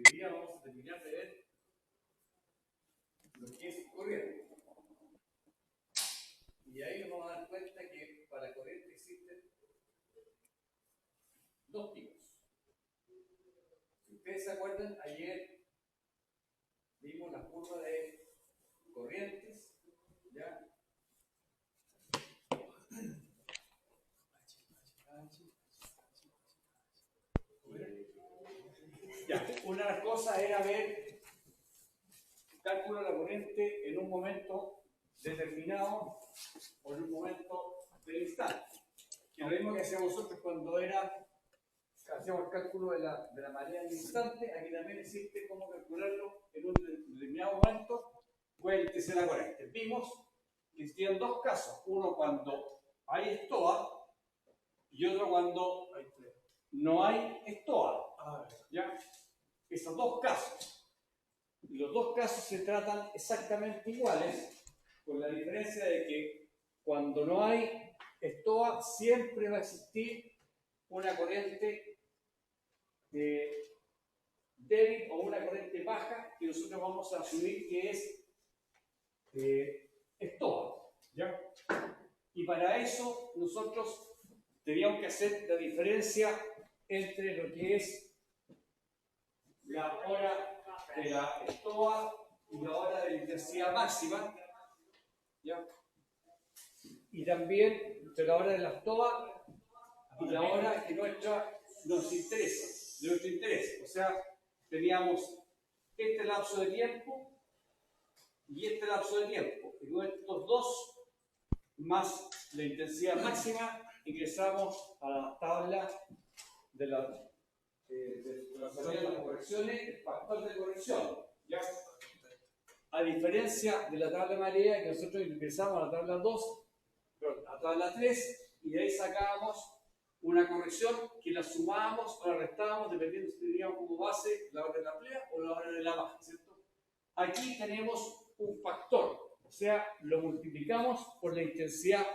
hoy día vamos a terminar de ver lo que es corriente. Y ahí nos vamos a dar cuenta que para corriente existen dos tipos. Si ustedes se acuerdan, ayer vimos la curva de corrientes, ¿ya? Una de las cosas era ver el cálculo de la corriente en un momento determinado o en un momento del instante. Que lo mismo que hacíamos nosotros cuando hacíamos el cálculo de la marea en el instante, aquí también existe cómo calcularlo en un determinado momento con el ITC de la corriente. Vimos que existían dos casos, uno cuando hay estoa y otro cuando no hay estoa. ¿Ya? Esos dos casos. Y los dos casos se tratan exactamente iguales, con la diferencia de que cuando no hay estoa siempre va a existir una corriente débil o una corriente baja que nosotros vamos a asumir que es estoa. ¿Ya? Y para eso nosotros teníamos que hacer la diferencia entre lo que es la hora de la estoa y la hora de la intensidad máxima, ¿ya? Y también entre la hora de la estoa y la hora que nos interesa, de nuestro interés. O sea, teníamos este lapso de tiempo y este lapso de tiempo. Y con estos dos, más la intensidad máxima, ingresamos a la tabla de la salida de las correcciones, el factor de corrección. ¿Ya? A diferencia de la tabla de marea, que nosotros ingresamos a la tabla 2, a la tabla 3, y de ahí sacábamos una corrección que la sumábamos o la restábamos dependiendo si teníamos como base la hora de la plea o la hora de la baja, ¿cierto? Aquí tenemos un factor, o sea, lo multiplicamos por la intensidad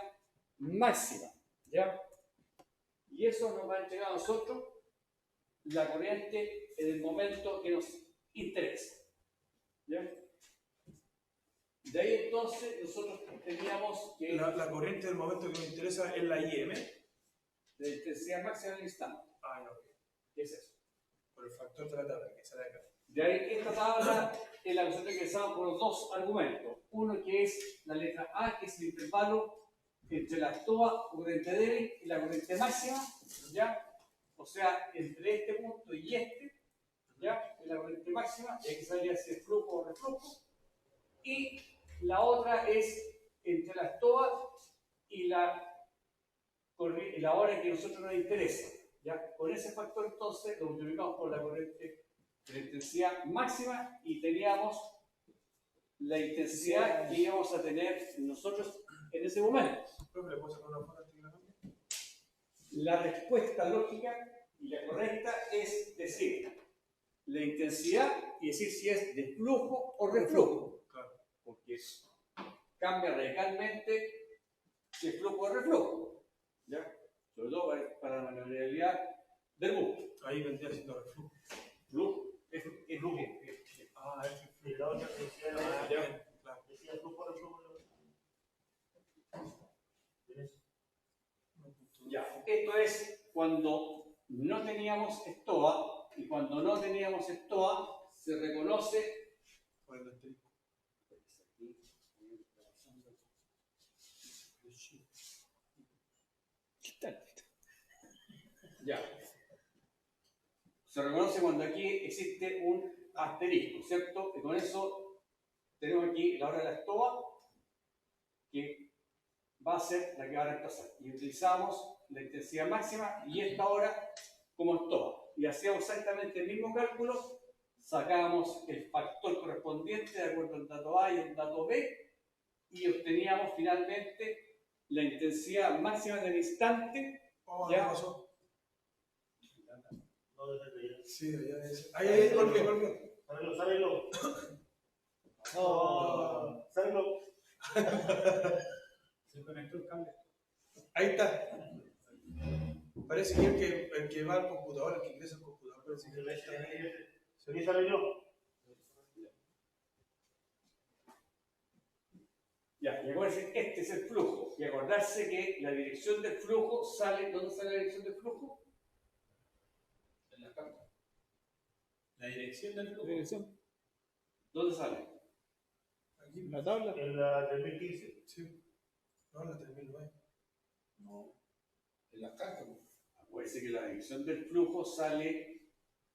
máxima, ¿ya? Y eso nos va a entregar a nosotros la corriente en el momento que nos interesa, ¿ya? De ahí entonces nosotros teníamos que... La corriente del momento que me interesa es la IM. La intensidad máxima del instante. Ah, no. ¿Qué es eso? Por el factor de la tabla, que sale acá. De ahí esta tabla es la que nosotros ingresamos por los dos argumentos. Uno que es la letra A, que es el intervalo entre la estoa o corriente débil y la corriente máxima, ¿ya? O sea, entre este punto y este, ¿ya? Es la corriente máxima, y aquí saldría si es flujo o reflujo. Y la otra es entre la estoa y la hora en que a nosotros nos interesa. ¿Ya? Con ese factor entonces lo multiplicamos por la corriente de la intensidad máxima y teníamos la intensidad que íbamos a tener nosotros en ese momento. ¿Le puedo sacar una foto antes que la cambie? La respuesta lógica y la correcta es decir la intensidad y decir si es de flujo o reflujo. Claro. Porque cambia radicalmente si es flujo o reflujo. ¿Ya? Sobre todo para la maniobrabilidad del bus. Ahí vendría siendo reflujo. Flujo es flujo. Ah, es Y la otra decía claro. decía flujo, reflujo. Ya, esto es cuando no teníamos estoa, y cuando no teníamos estoa se reconoce Por el asterisco. ya. Se reconoce cuando aquí existe un asterisco, ¿cierto? Y con eso tenemos aquí la hora de la estoa, que va a ser la que va a reemplazar. Y utilizamos la intensidad máxima y esta hora como estoa. Y hacíamos exactamente el mismo cálculo, sacábamos el factor correspondiente de acuerdo al dato A y al dato B, y obteníamos finalmente la intensidad máxima del instante. Oh, ¿Ya? ¿qué pasó? No, desde ya. Sí, ya es. Ahí, golpe. Sábelo. No, sábelo. Se conectó el cambio. Ahí está. Parece que el que va al computador, el que ingresa al computador, parece que ahí está. ¿Y sale yo? Ya, y acuérdense, este es el flujo. Y acordarse que la dirección del flujo sale, ¿dónde sale la dirección del flujo? En la carta. La dirección del flujo. Dirección. ¿Dónde sale? Aquí. La tabla. En la 2015. Sí. No, en la 3009. No. En la carta. Acuérdense que la dirección del flujo sale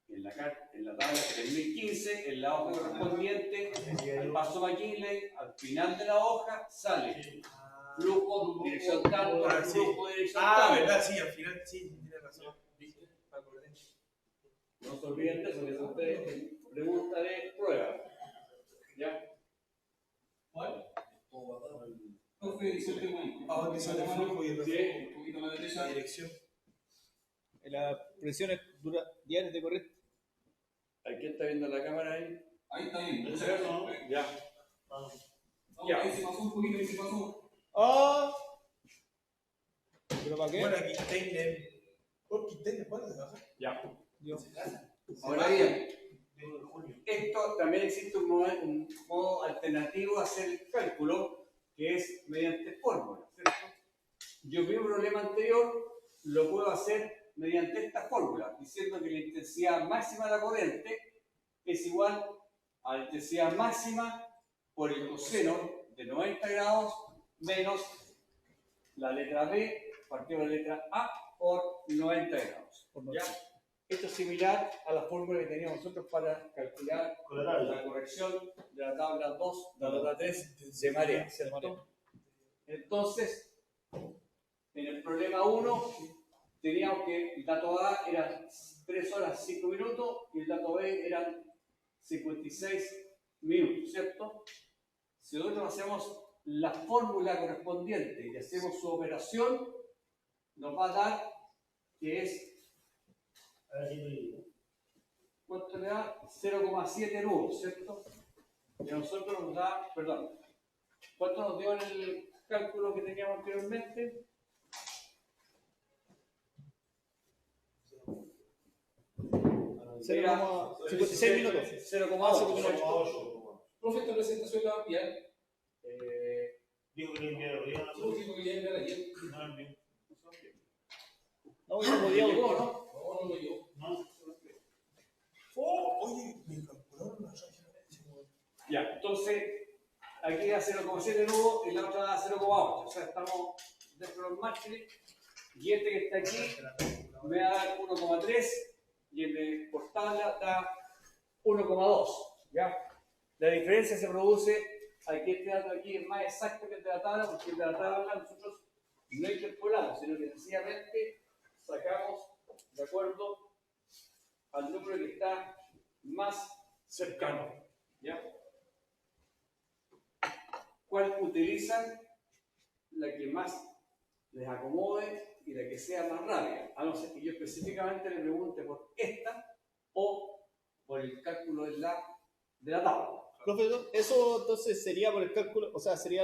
en la tabla 3015, en la hoja correspondiente, al paso McKinley, al final de la hoja sale flujo, dirección tanto, flujo, dirección tanto. Verdad, sí, al final sí, tiene razón. ¿Viste? Me acordé. No se olviden de eso, que es ustedes pregunta de prueba. ¿Ya? ¿Cuál? Profe, disculpe, bueno. ¿A dónde sale el flujo y el Sí. reflujo? Un poquito a la La derecha. dirección. La presiones diarias de corriente. ¿Aquí está viendo la cámara ahí? Ahí está bien. ¿En serio, no? Ya. Ya. Ahí se pasó un poquito, ahí se pasó. ¡Ah! ¿Pero para qué? Bueno, aquí tienen. ¿Por qué tienen? ¿Cuándo se baja? Ya. Dios. Ahora bien, Diego de junio. esto también existe un modo alternativo a hacer el cálculo, que es mediante fórmula, ¿cierto? Yo vi un problema anterior, lo puedo hacer mediante esta fórmula, diciendo que la intensidad máxima de la corriente es igual a la intensidad máxima por el coseno de 90 grados menos la letra B partido de la letra A por 90 grados. ¿Ya? Esto es similar a la fórmula que teníamos nosotros para calcular Con la tabla. la corrección de la tabla 2, de la tabla 3 de marea, ¿cierto? Entonces, en el problema 1 teníamos que el dato A era 3 horas 5 minutos y el dato B eran 56 minutos, ¿cierto? Si nosotros hacemos la fórmula correspondiente y hacemos su operación, nos va a dar que es, A ver si me digo. ¿cuánto le da? 0,7 nudos, ¿cierto? Y a nosotros nos da, perdón, ¿cuánto nos dio en el cálculo que teníamos anteriormente? Era 0,56 minutos. 0,8. Profe, esta presentación la va a enviar. Dijo que le enviaron hoy día. Yo digo que ya enviar ayer. No lo envió. No, yo no podía Llegó, buscar. ¿no? No, no lo llevo. No. Oye, me calcularon la raya. Ya, entonces aquí da 0,7 nudos y la otra da 0,8. O sea, estamos dentro de los márgenes. Y este que está aquí me va a dar 1,3 y el de por tabla da 1,2. ¿Ya? La diferencia se produce, aquí este dato aquí es más exacto que el de la tabla, porque el de la tabla nosotros no interpolamos, sino que sencillamente sacamos de acuerdo al número que está más cercano. ¿Ya? ¿Cuál utilizan? La que más les acomode y la que sea más rápida. A no ser que yo específicamente le pregunte por esta o por el cálculo de la tabla. Profesor, eso entonces sería por el cálculo, o sea, sería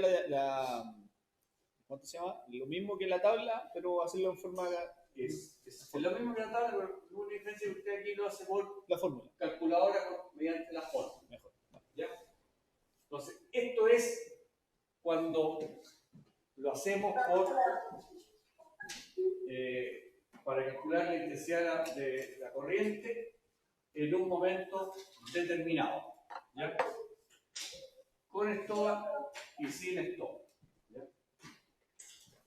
¿cuánto se llama? Lo mismo que la tabla, pero hacerlo en forma Es lo mismo que la tabla, pero la única diferencia es que usted aquí lo hace por la fórmula. calculadora mediante la fórmula. Mejor. ¿Ya? Entonces, esto es cuando lo hacemos para calcular la intensidad de la corriente en un momento determinado. ¿Ya? Con stop y sin stop. ¿Ya?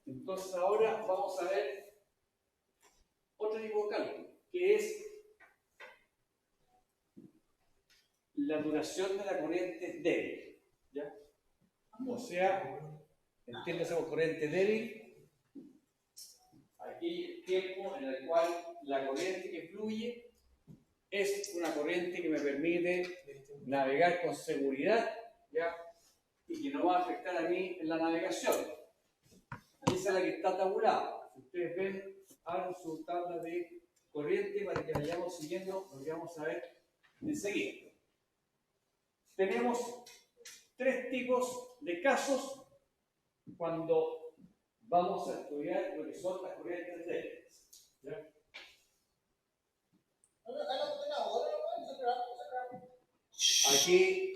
Entonces ahora vamos a ver otro tipo de cálculo, que es la duración de la corriente débil. ¿Ya? O sea, entiéndase por corriente débil, aquí el tiempo en el cual la corriente que fluye es una corriente que me permite navegar con seguridad, ¿ya? Y que no va a afectar a mí en la navegación. Esa es la que está tabulada. Si ustedes ven, abran su tabla de corriente para que vayamos siguiendo lo que vamos a ver enseguida. Tenemos tres tipos de casos cuando vamos a estudiar lo que son las corrientes débiles. ¿Ya? aquí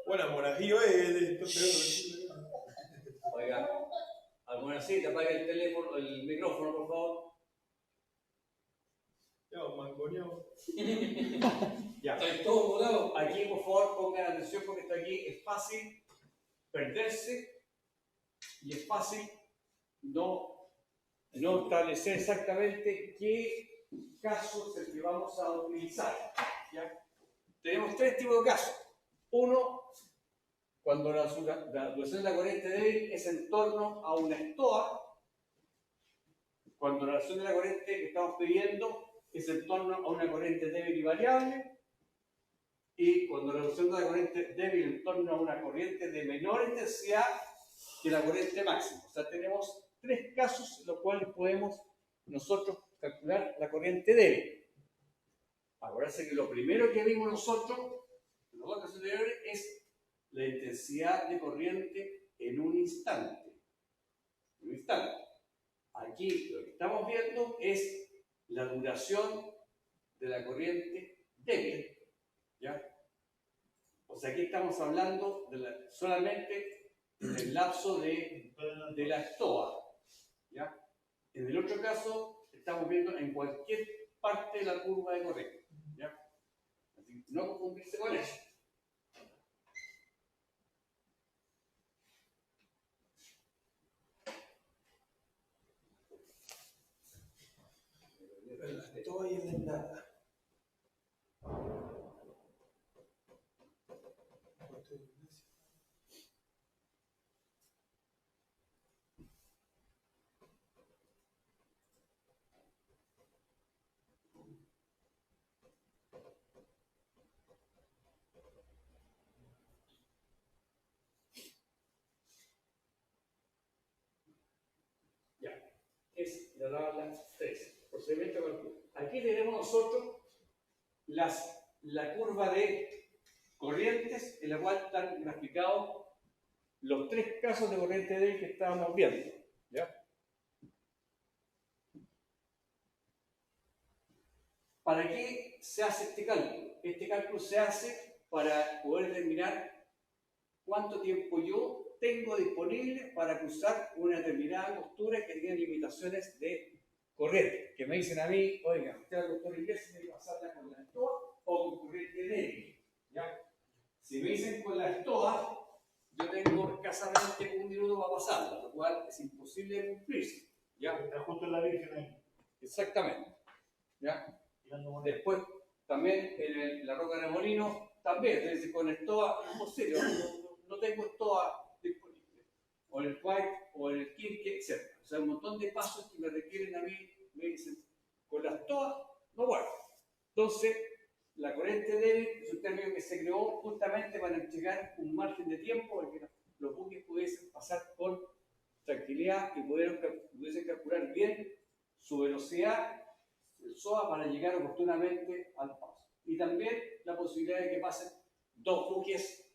Bueno, Monaguillo es. oiga, alguna cita, apague el teléfono, el micrófono, por favor. Ya, mangoneado. Ya. Está todo volado. Aquí, por favor, pongan atención porque esto aquí es fácil perderse y es fácil no establecer exactamente qué caso es el que vamos a utilizar. ¿Ya? Tenemos tres tipos de casos. Uno, cuando la duración de la corriente débil es en torno a una estoa, cuando la duración de la corriente que estamos pidiendo es en torno a una corriente débil y variable, y cuando la duración de la corriente débil en torno a una corriente de menor intensidad que la corriente máxima. O sea, tenemos tres casos en los cuales podemos nosotros calcular la corriente débil. Acuérdense que lo primero que vimos nosotros en los dos casos anteriores es la intensidad de corriente en un instante. Aquí lo que estamos viendo es la duración de la corriente débil. ¿Ya? O sea, aquí estamos hablando solamente del lapso de la estoa. ¿Ya? En el otro caso, estamos viendo en cualquier parte de la curva de corriente. ¿Ya? Así que no confundirse con eso. Estoy en nada. Es la tabla 3. Procedimiento de cálculo. Aquí tenemos nosotros la curva de corrientes en la cual están graficados los tres casos de corriente débil que estábamos viendo. ¿Ya? ¿Para qué se hace este cálculo? Este cálculo se hace para poder determinar cuánto tiempo yo tengo disponible para cruzar una determinada costura que tiene limitaciones de corriente. Que me dicen a mí, oiga, usted la costura inglesa tiene que pasarla con la estoa o con corriente débil. ¿Ya? Si me dicen con la estoa, yo tengo escasamente un minuto para pasarla, lo cual es imposible de cumplirse. ¿Ya? Está justo en la Virgen ahí. Exactamente. ¿Ya? Tirando moneda. Después, también en la Roca de Remolino, también, es decir, con estoa, imposible, no tengo estoa disponible. O en el White, o en el Kirke, etc. O sea, un montón de pasos que me requieren a mí, me dicen, con la estoa, no puedo. Entonces, la corriente débil es un término que se creó justamente para entregar un margen de tiempo para que los buques pudiesen pasar con tranquilidad y pudiesen calcular bien su velocidad, el SOA, para llegar oportunamente al paso. Y también la posibilidad de que pasen dos buques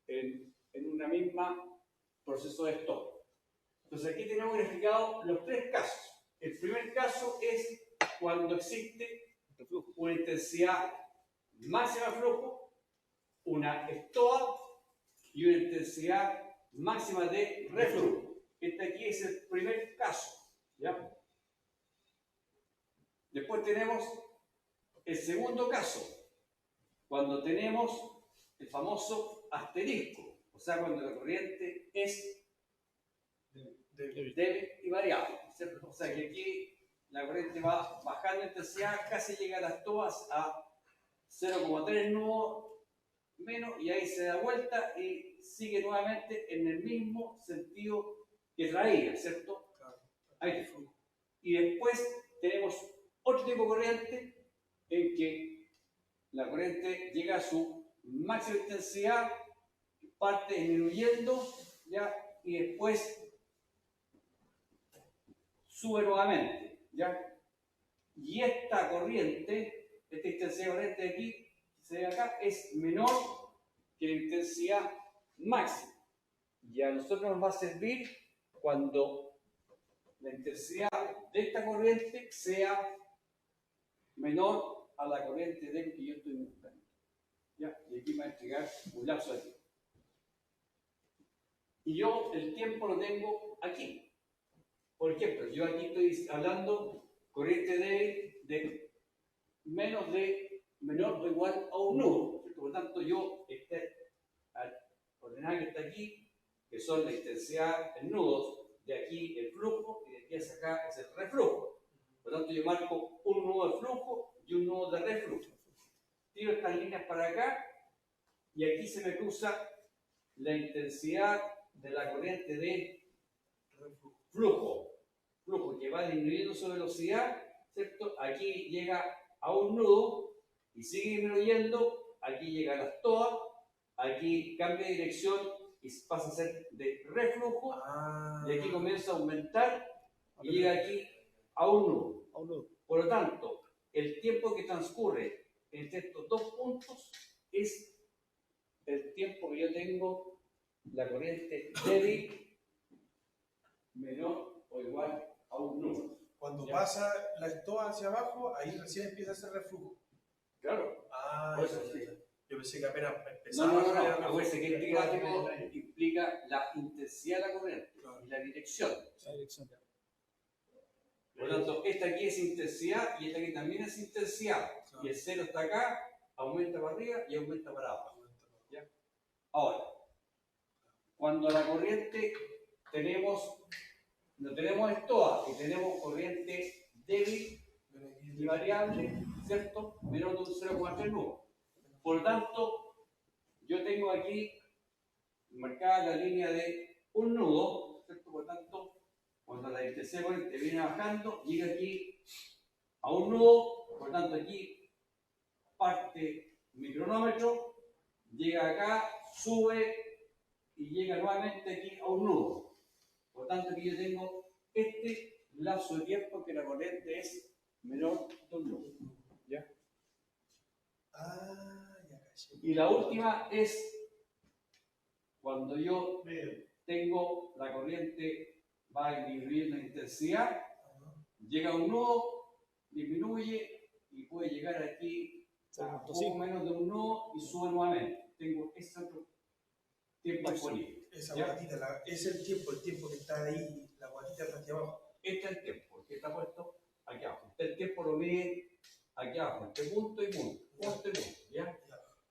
en una misma proceso de stop. Entonces aquí tenemos graficados los tres casos. El primer caso es cuando existe una intensidad máxima de flujo, una estoa y una intensidad máxima de reflujo. Este aquí es el primer caso. ¿Ya? Después tenemos el segundo caso, cuando tenemos el famoso asterisco, o sea, cuando la corriente es débil y variable, ¿cierto? O sea, que aquí la corriente va bajando de intensidad, casi llega a las toas a 0,3 nudos menos, y ahí se da vuelta y sigue nuevamente en el mismo sentido que traía, ¿cierto? Ahí. Y después tenemos otro tipo de corriente en que la corriente llega a su máxima intensidad, parte disminuyendo, ¿ya? Y después sube nuevamente, ¿ya? Y esta corriente, esta intensidad de corriente de aquí, que se ve acá, es menor que la intensidad máxima. Y a nosotros nos va a servir cuando la intensidad de esta corriente sea menor a la corriente débil que yo estoy buscando. ¿Ya? Y aquí me va a entregar un lapso de tiempo. Y yo el tiempo lo tengo aquí. Por ejemplo, yo aquí estoy hablando corriente débil de menor o igual a un nudo. ¿Cierto? Por lo tanto, yo esta coordenada que está aquí, que son la intensidad en nudos, de aquí el flujo y de aquí hacia acá es el reflujo. Por lo tanto, yo marco un nudo de flujo y un nudo de reflujo. Tiro estas líneas para acá y aquí se me cruza la intensidad de la corriente de flujo que va disminuyendo su velocidad, ¿cierto? Aquí llega a un nudo y sigue disminuyendo, aquí llega a las toas, aquí cambia de dirección y pasa a ser de reflujo, y aquí comienza a aumentar y llega aquí a un nudo. Por lo tanto, el tiempo que transcurre entre estos dos puntos es el tiempo que yo tengo la corriente débil menor o igual a un nudo. Cuando ¿Ya? pasa la estoa hacia abajo, ahí recién empieza a hacer reflujo. Claro. Ah, Por eso ya, sí. ya. Yo pensé que apenas empezaba No. a generar reflujo. Acuérdense que este gráfico implica la intensidad de la corriente y la dirección. La dirección. Por lo tanto, esta aquí es intensidad y esta aquí también es intensidad. Claro. Y el cero está acá, aumenta para arriba y aumenta para abajo. ¿Ya? Ahora, cuando la corriente no tenemos estoa y tenemos corriente débil y variable, ¿cierto? Menor de un 0,3 nudo. Por lo tanto, yo tengo aquí marcada la línea de un nudo, ¿cierto? Por lo tanto, cuando la intensidad de corriente viene bajando, llega aquí a un nudo, por lo tanto aquí parte mi cronómetro, llega acá, sube y llega nuevamente aquí a un nudo. Por lo tanto, aquí yo tengo este lapso de tiempo que la corriente es menor de un nudo. ¿Ya? Ah, ya caché. Y la última es cuando yo tengo la corriente, va disminuyendo la intensidad, llega a un nudo, disminuye y puede llegar aquí a un poco menos de un nudo y sube nuevamente. Tengo ese otro tiempo disponible. Esa ¿Ya? guatita, es el tiempo que está ahí, la guatita está hacia abajo. Este es el tiempo, que está puesto aquí abajo. El tiempo lo mide aquí abajo, entre punto y punto. ¿Ya?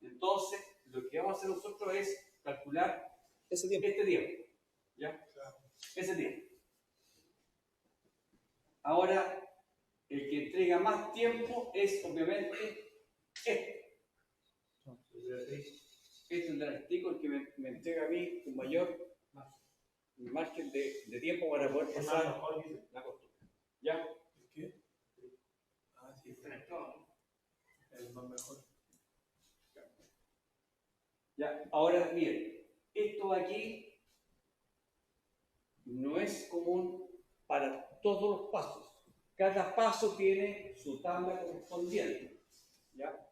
Entonces, lo que vamos a hacer nosotros es calcular Ese tiempo. este tiempo. ¿Ya? Claro. Ese tiempo. Ahora, el que entrega más tiempo es obviamente este. Este es el del artículo, el que me entrega a mí un mayor margen de tiempo para poder pasar la costura. ¿Ya? ¿Qué? Ah, sí, es más mejor. Ya, ahora miren, esto de aquí no es común para todos los pasos. Cada paso tiene su tabla correspondiente. ¿Ya?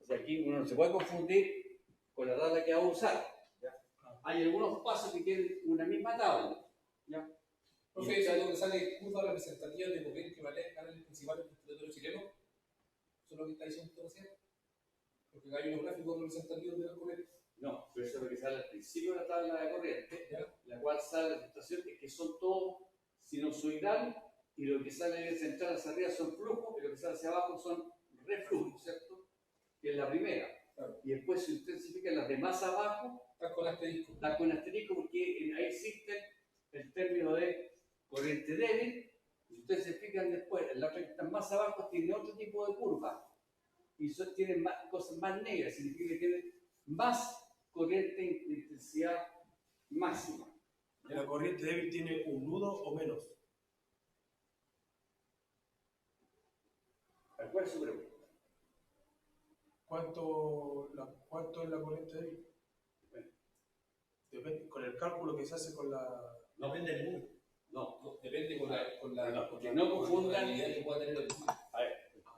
O sea, aquí uno no se puede confundir con la tabla que va a usar. ¿Ya? Hay algunos pasos que tienen una misma tabla. ¿Ya? Profe, ¿eso es donde sale curva representativa de corriente y canales principales del territorio chileno? ¿Eso es lo que está diciendo usted recién? Porque hay unos gráficos representativos de la corriente. No, pero eso es lo que sale al principio de la tabla de corriente, ¿Ya? la cual sale la situación es que son todos sinusoidal y lo que sale del central hacia arriba son flujos y lo que sale hacia abajo son reflujos, ¿cierto? Que es la primera. Claro. Y después, si usted se fija en las de más abajo, Está con asterisco. está con asterisco porque ahí existe el término de corriente débil. Si ustedes se fijan después, en la otra que está más abajo tiene otro tipo de curva y tienen cosas más negras, significa que tienen más corriente de intensidad máxima. ¿La corriente débil tiene un nudo o menos? ¿Cuál es su pregunta? ¿Cuánto es la corriente débil? Depende, con el cálculo que se hace con la... No depende del mundo. No, Depende con la no, porque no confundan. habilidad que pueda tener el equipo. A ver,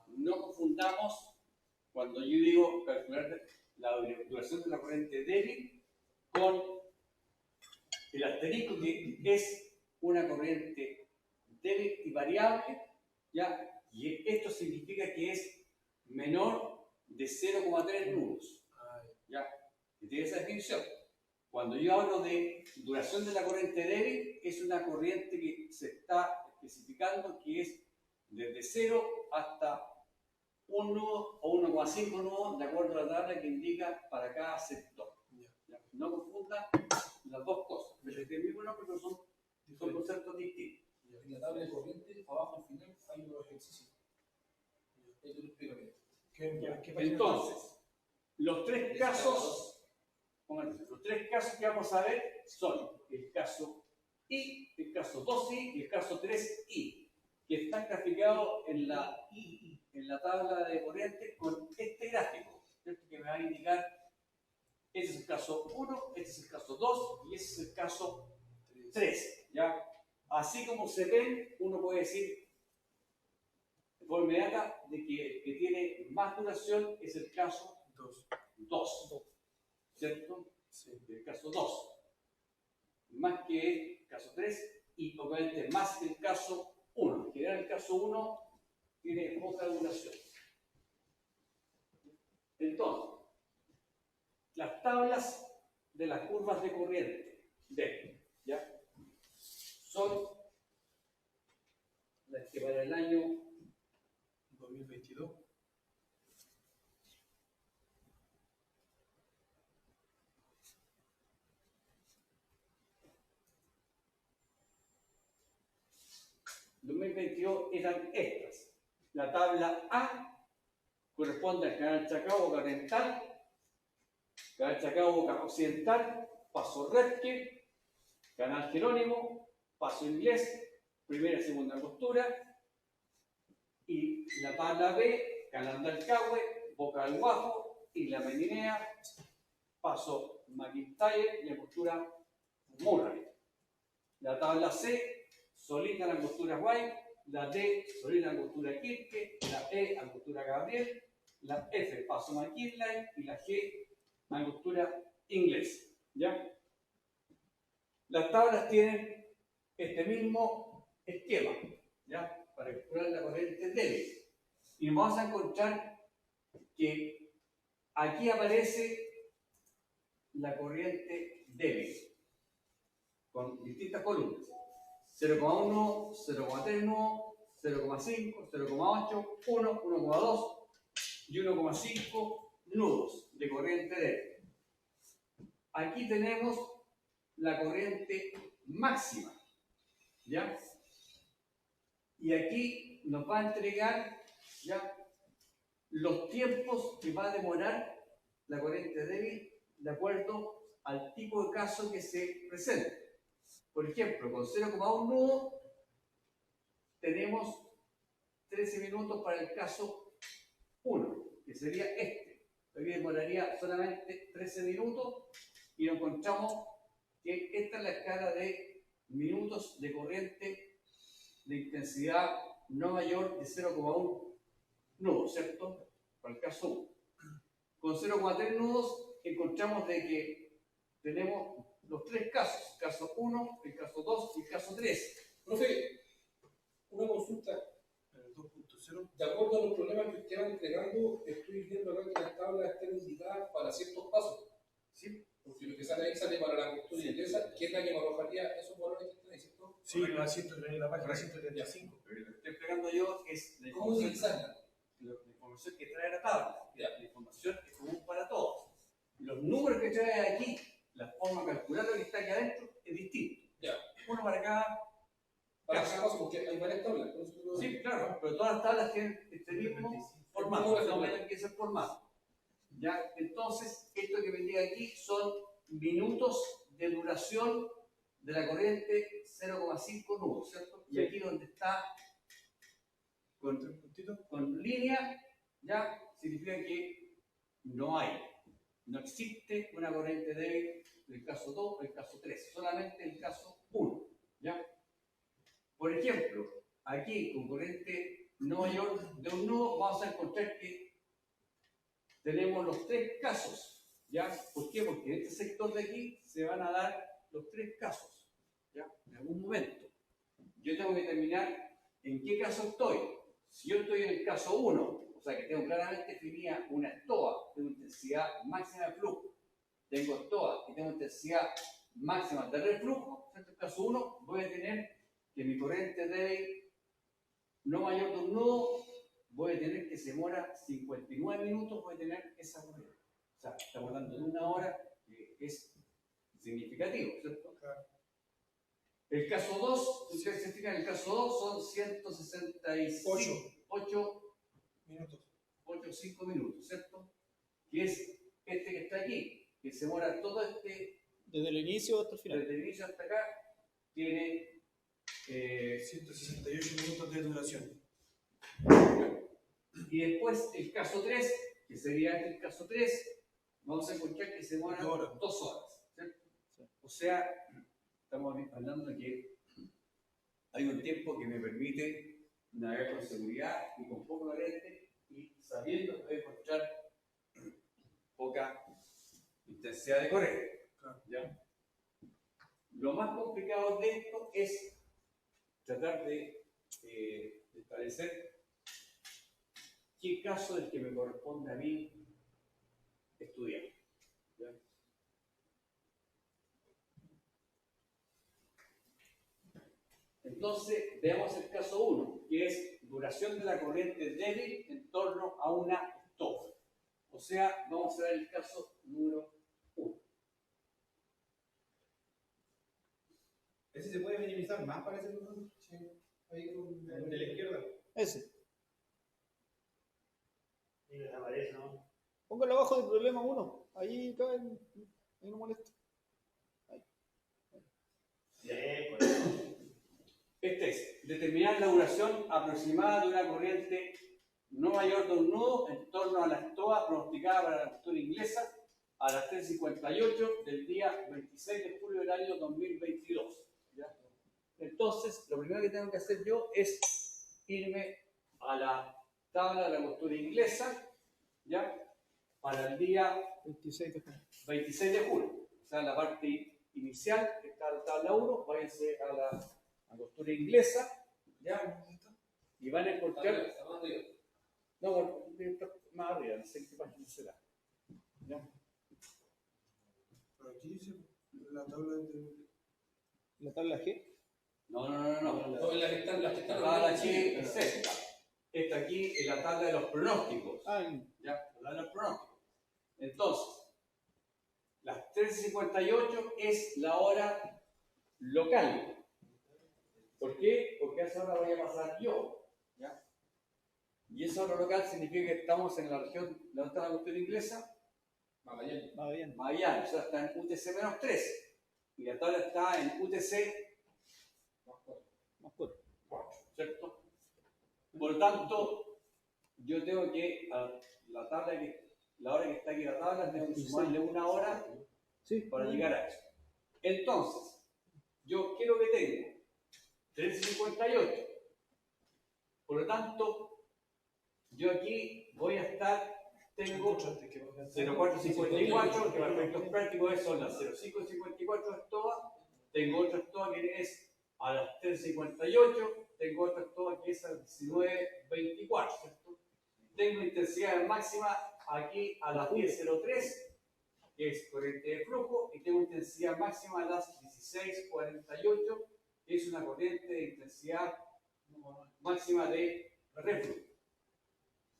no confundamos cuando yo digo calcular la duración de la corriente débil con el asterisco que es una corriente débil y variable, ¿ya? Y esto significa que es menor de 0,3 nudos. ¿Ya? Y tiene esa definición. Cuando yo hablo de duración de la corriente débil, es una corriente que se está especificando que es desde 0 hasta 1 nudo o 1,5 nudos, de acuerdo a la tabla que indica para cada sector. ¿Ya? No confundan las dos cosas. Es el mismo nombre, pero son conceptos distintos. En la tabla de corriente, abajo al final, hay unos ejercicios. Ahí te lo explico bien. ¿Qué página Entonces, los tres casos que vamos a ver son el caso I, el caso 2I y el caso 3I, que están graficados en la tabla de corriente con este gráfico, ¿cierto? Que me va a indicar, este es el caso 1, este es el caso 2 y este es el caso 3. ¿Ya? Así como se ven, uno puede decir de forma inmediata de que el que tiene más duración es el caso 2, ¿cierto? Sí. El caso 2, más que el caso 3 y obviamente más que el caso 1. En general el caso 1 tiene poca duración. Entonces, las tablas de las curvas de corriente D, ¿ya? Son las que para el año 2022. eran estas. La tabla A corresponde al canal Chacabuco Oriental, canal Chacabuco Occidental, Paso Repque, canal Jerónimo, Paso Inglés, primera y segunda angostura, y la tabla B, canal del Cahue, Boca del Guajo, Isla Medinea, Paso McIntyre y angostura Murray. La tabla C, Solita la angostura White, la D, Solita angostura Kirke, la E, angostura Gabriel, la F, Paso McKinley y la G, angostura Inglés. ¿Ya? Las tablas tienen este mismo esquema, ¿ya? Para calcular la corriente débil. Y vamos a encontrar que aquí aparece la corriente débil con distintas columnas: 0,1, 0,3 nudos, 0,5, 0,8, 1, 1,2 y 1,5 nudos de corriente débil. Aquí tenemos la corriente máxima, ¿ya? Y aquí nos va a entregar, ¿ya?, los tiempos que va a demorar la corriente débil de acuerdo al tipo de caso que se presente. Por ejemplo, con 0,1 nudo tenemos 13 minutos para el caso 1, que sería este. Aquí demoraría solamente 13 minutos y nos encontramos que esta es la escala de minutos de corriente de intensidad no mayor de 0,1 nudos, ¿cierto? Para el caso 1. Con 0,3 nudos encontramos de que tenemos los tres casos: caso 1, el caso 2 y el caso 3. Profe, una consulta. El 2.0. De acuerdo a los problemas que usted va entregando, estoy viendo acá que las tablas están indicadas para ciertos pasos. ¿Sí? Porque lo que sale ahí sale para la costura inglesa, que es la que me arrojaría esos valores que están diciendo. Sí, la página 135. Pero lo que estoy explicando yo es la ¿Cómo utilizarla? información que trae la tabla. La información es común para todos. Los números que trae aquí, la forma de calcular lo que está aquí adentro es distinto. Ya. Uno para cada. Para cada paso, porque hay varias tablas. Sí, claro, pero todas las tablas tienen este mismo formato, no tienen que ser formato. ¿Ya? Entonces, esto que vendría aquí son minutos de duración de la corriente 0,5 nudos, ¿cierto? Y aquí donde está con línea, ya significa que no existe una corriente débil del caso 2 o el caso 3, solamente el caso 1, ¿ya? Por ejemplo, aquí con corriente no mayor de un nudo vamos a encontrar que tenemos los tres casos, ¿ya? ¿Por qué? Porque en este sector de aquí se van a dar los tres casos, ¿ya? En algún momento, yo tengo que determinar en qué caso estoy. Si yo estoy en el caso 1, o sea que tengo claramente definida una estoa, tengo intensidad máxima de flujo, tengo estoa y tengo intensidad máxima de reflujo, en el caso 1 voy a tener que mi corriente débil no mayor de un nudo, voy a tener que se demora 59 minutos, voy a tener esa corriente. O sea, estamos hablando de una hora que es significativo, ¿cierto? Claro. El caso 2, si ustedes se fijan, el caso 2 son 168 Minutos. 5 minutos, ¿cierto? Que es este que está aquí, que se demora todo este, Desde el inicio hasta el final. desde el inicio hasta acá, tiene 168 minutos de duración. y después el caso 3, que sería el caso 3, vamos a encontrar que se demora 2 horas, ¿cierto? O sea, estamos hablando de que hay un tiempo que me permite navegar con seguridad y con poco corriente y sabiendo que voy a encontrar poca intensidad de corriente. ¿Ya? Lo más complicado de esto es tratar de establecer qué caso es el que me corresponde a mí estudiar. ¿Ya? Entonces, veamos el caso 1, que es duración de la corriente débil en torno a una estoa. O sea, vamos a ver el caso número 1. Ese se puede minimizar más, parece, profesor. Sí. Ahí con el de la izquierda. Ese. Y desaparece, ¿no? Póngalo abajo del problema 1. Ahí no molesta. Sí, pues. Este es determinar la duración aproximada de una corriente no mayor de un nudo en torno a la estoa pronosticada para la cultura inglesa a las 3:58 del día 26 de julio del año 2022. ¿Ya? Entonces, lo primero que tengo que hacer yo es irme a la tabla de la cultura inglesa, ¿ya? Para el día 26 de junio. 26 de julio. O sea, la parte inicial, que está en la tabla 1, váyanse a la costura inglesa, ¿ya? Y van a encontrar. No, bueno, más arriba, no sé qué página será. ¿Ya? Pero aquí dice la tabla de. ¿La tabla G? No. No, la que están, las que La están tabla aquí es esta. Esta aquí es la tabla de los pronósticos. ¿Ya? La tabla de los pronósticos. Entonces, las 3:58 es la hora local. ¿Por qué? Porque a esa hora voy a pasar yo. ¿Ya? Y esa hora local significa que estamos en la región de la cultura inglesa, Magallanes. Va bien. Magallanes, o sea, está en UTC-3. Y la tabla está en UTC Más corto. 4, ¿cierto? Por lo tanto, yo tengo que, la hora que está aquí la tabla, tengo que sumarle una hora Sí. para llegar a eso. Entonces, yo quiero que tengo 3:58. Por lo tanto, yo aquí voy a estar, tengo 04:54, que para efectos prácticos son las 05:54 estoa, tengo otra estoa que es a las 3:58, tengo otra estoa que es a las 19:24, ¿cierto? Tengo intensidad máxima aquí a las 10:03, que es corriente de flujo, y tengo intensidad máxima a las 16:48, que es una corriente de intensidad máxima de reflujo.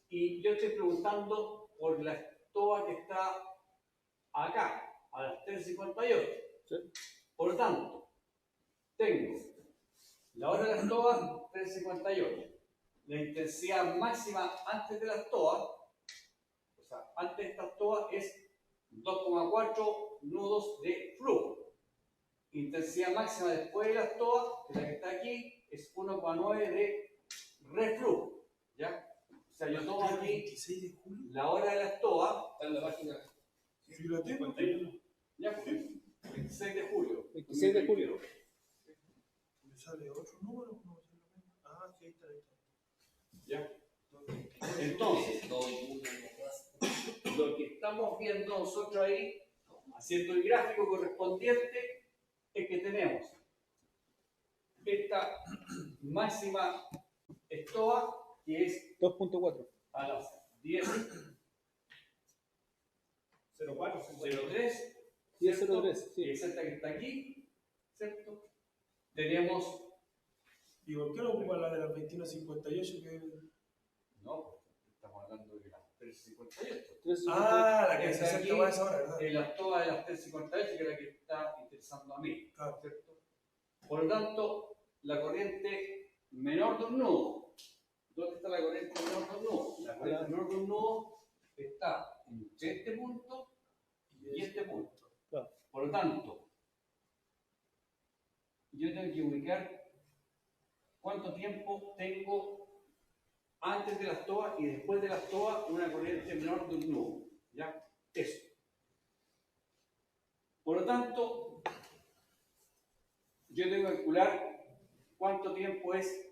Y yo estoy preguntando por la estoa que está acá, a las 3:58. Sí. Por lo tanto, tengo la hora de la estoa, 3:58. La intensidad máxima antes de la estoa, o sea, antes de esta estoa es 2,4 nudos de flujo. Intensidad máxima después de la estoa, que es la que está aquí, es 1,9 de reflujo. ¿Ya? O sea, yo tomo aquí 26 de julio. la hora de la estoa, Está en la página. Sí, lo tengo. 51. ya fue, 26 de julio. 26 de julio. ¿Me sale otro número? No, me sale lo mismo. Ah, sí, ahí está. ¿Ya? Entonces, lo que estamos viendo nosotros ahí, haciendo el gráfico correspondiente, es que tenemos esta máxima estoa, que es 2.4. a las 10:03, 10.03, sí. que es esta que está aquí, ¿cierto? Tenemos, ¿Y por qué no ocupan la de las 21:58? Que... no, estamos hablando de las 3:58. Ah, la que se Está acerca aquí, más a esa hora, ¿verdad? en la estoa de las 3:58, que es la que está interesando a mí, Claro. ¿cierto? Por lo tanto, la corriente menor de un nudo. ¿Dónde está la corriente menor de un nudo? La corriente menor de un nudo está entre este punto y este punto. Claro. Por lo tanto, yo tengo que ubicar cuánto tiempo tengo antes de la estoa y después de la estoa una corriente menor de un nudo. ¿Ya? Eso. Por lo tanto, yo tengo que calcular cuánto tiempo es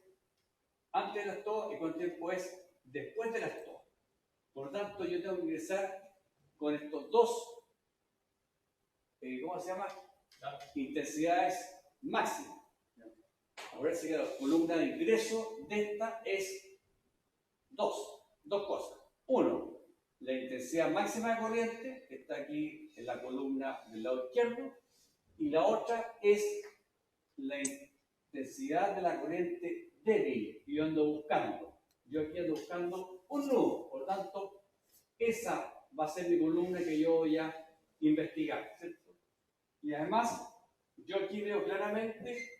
antes de la estoa y cuánto tiempo es después de la estoa. Por lo tanto, yo tengo que ingresar con estos dos, ¿cómo se llama? Intensidades máximas. A ver si la columna de ingreso de esta es dos cosas. Uno, la intensidad máxima de corriente, que está aquí en la columna del lado izquierdo, y la otra es la intensidad de la corriente débil que yo ando buscando. Yo aquí ando buscando un nudo, por lo tanto, esa va a ser mi columna que yo voy a investigar, ¿cierto? Y además, yo aquí veo claramente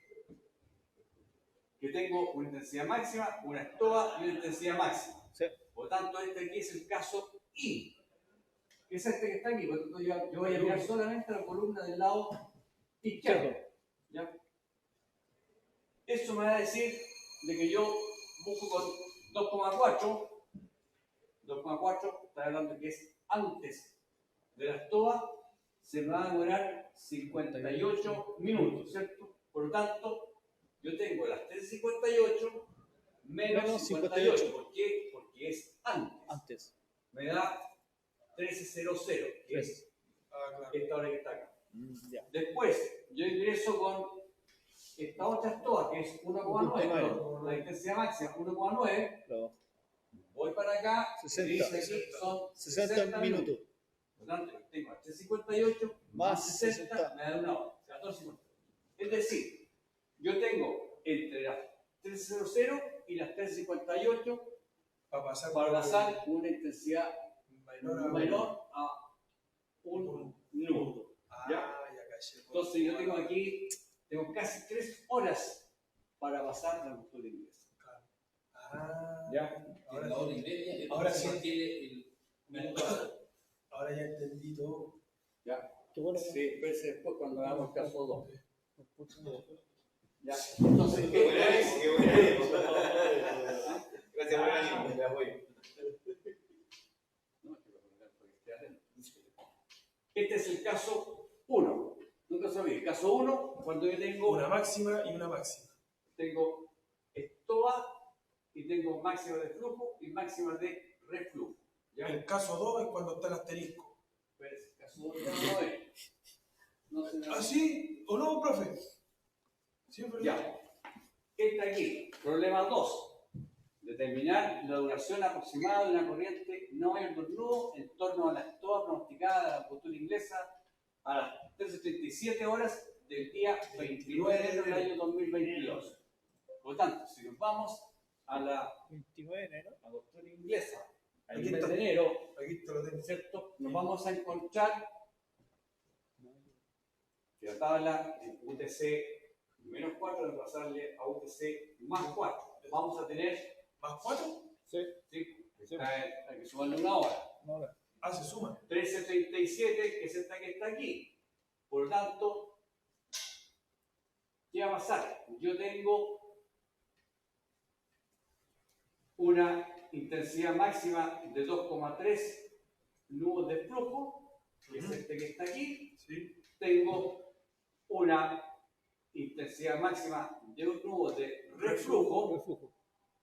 que tengo una intensidad máxima, una estoa y una intensidad máxima. Sí. Por lo tanto, este aquí es el caso I, que es este que está aquí. Por lo tanto, yo voy a mirar solamente la columna del lado izquierdo. ¿Ya? Eso me va a decir de que yo busco con 2,4. 2,4, está hablando que es antes de la estoa, se me va a demorar 58 minutos, ¿cierto? Por lo tanto, yo tengo las 3:58 menos 58. ¿Por qué? Porque es antes. Me da 13:00, que es Ah, claro. esta hora que está acá. Ya. Después, yo ingreso con esta otra estoa, que es 1,9. La intensidad máxima 1,9. Claro. Voy para acá, 60. y dice aquí son 60 minutos. Por lo tanto, tengo 3:58 Más 60, me da una hora, 14:50. Es decir, yo tengo entre las 3:00 y las 3:58 Para pasar una intensidad menor a un nudo. ¿Ya? ya caché. Entonces yo tengo casi 3 horas para pasar la cultura inglesa. Ah, ¿Ya? En la hora y media, ahora sí. tiene el minuto. ahora ya entendí todo. ¿Ya? Qué bueno. Sí, espérense después cuando hagamos el caso 2. ¿Ya? Entonces, Qué buen esta ánimo, es- qué buen ánimo. Gracias, buen ánimo, ya voy. Este es el caso 1. Nunca sabía. El caso 1, cuando yo tengo Una máxima y una máxima. estoa y tengo máxima de flujo y máxima de reflujo. ¿Ya? El caso 2 es cuando está el asterisco. Pero el caso 1 ya no es. No se me ¿Ah, sí? ¿O no, profe? Siempre. Ya. Está aquí. Problema 2. Determinar la duración aproximada de una corriente no mayor de un nudo en torno a la estoa pronosticada de la cultura inglesa a las 13:37 horas del día 29 del año 2022. Por lo tanto, si nos vamos a la 29 de enero. cultura inglesa, al Aquí mes está. de enero, Aquí te lo tengo. ¿cierto? Nos vamos a encontrar que la tabla en UTC menos 4 reemplazarle a UTC más 4. Vamos a tener, ¿Más 4? Sí. ¿sí? Hay que sumarle una hora. No, Ah, se suma. 13:37, que es esta que está aquí. Por lo tanto, ¿qué va a pasar? Yo tengo una intensidad máxima de 2,3 nudos de flujo, que es este que está aquí. Sí. Tengo una intensidad máxima de un nudo de reflujo, reflujo.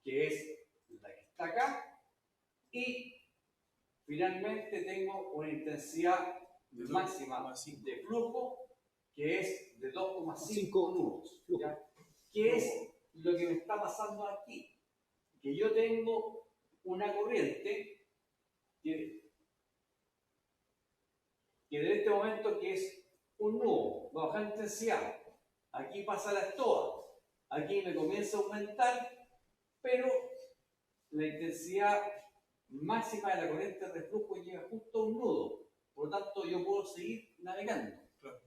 que es la que está acá, y finalmente tengo una intensidad De máxima 2,5. de flujo, que es de 2,5 5 nudos. flujo. ¿Ya? ¿Qué es lo que me está pasando aquí? Que yo tengo una corriente que en este momento que es un nudo de baja intensidad. Aquí pasa la estoa, aquí me comienza a aumentar, pero la intensidad máxima de la corriente de reflujo llega justo a un nudo. Por lo tanto, yo puedo seguir navegando. Claro.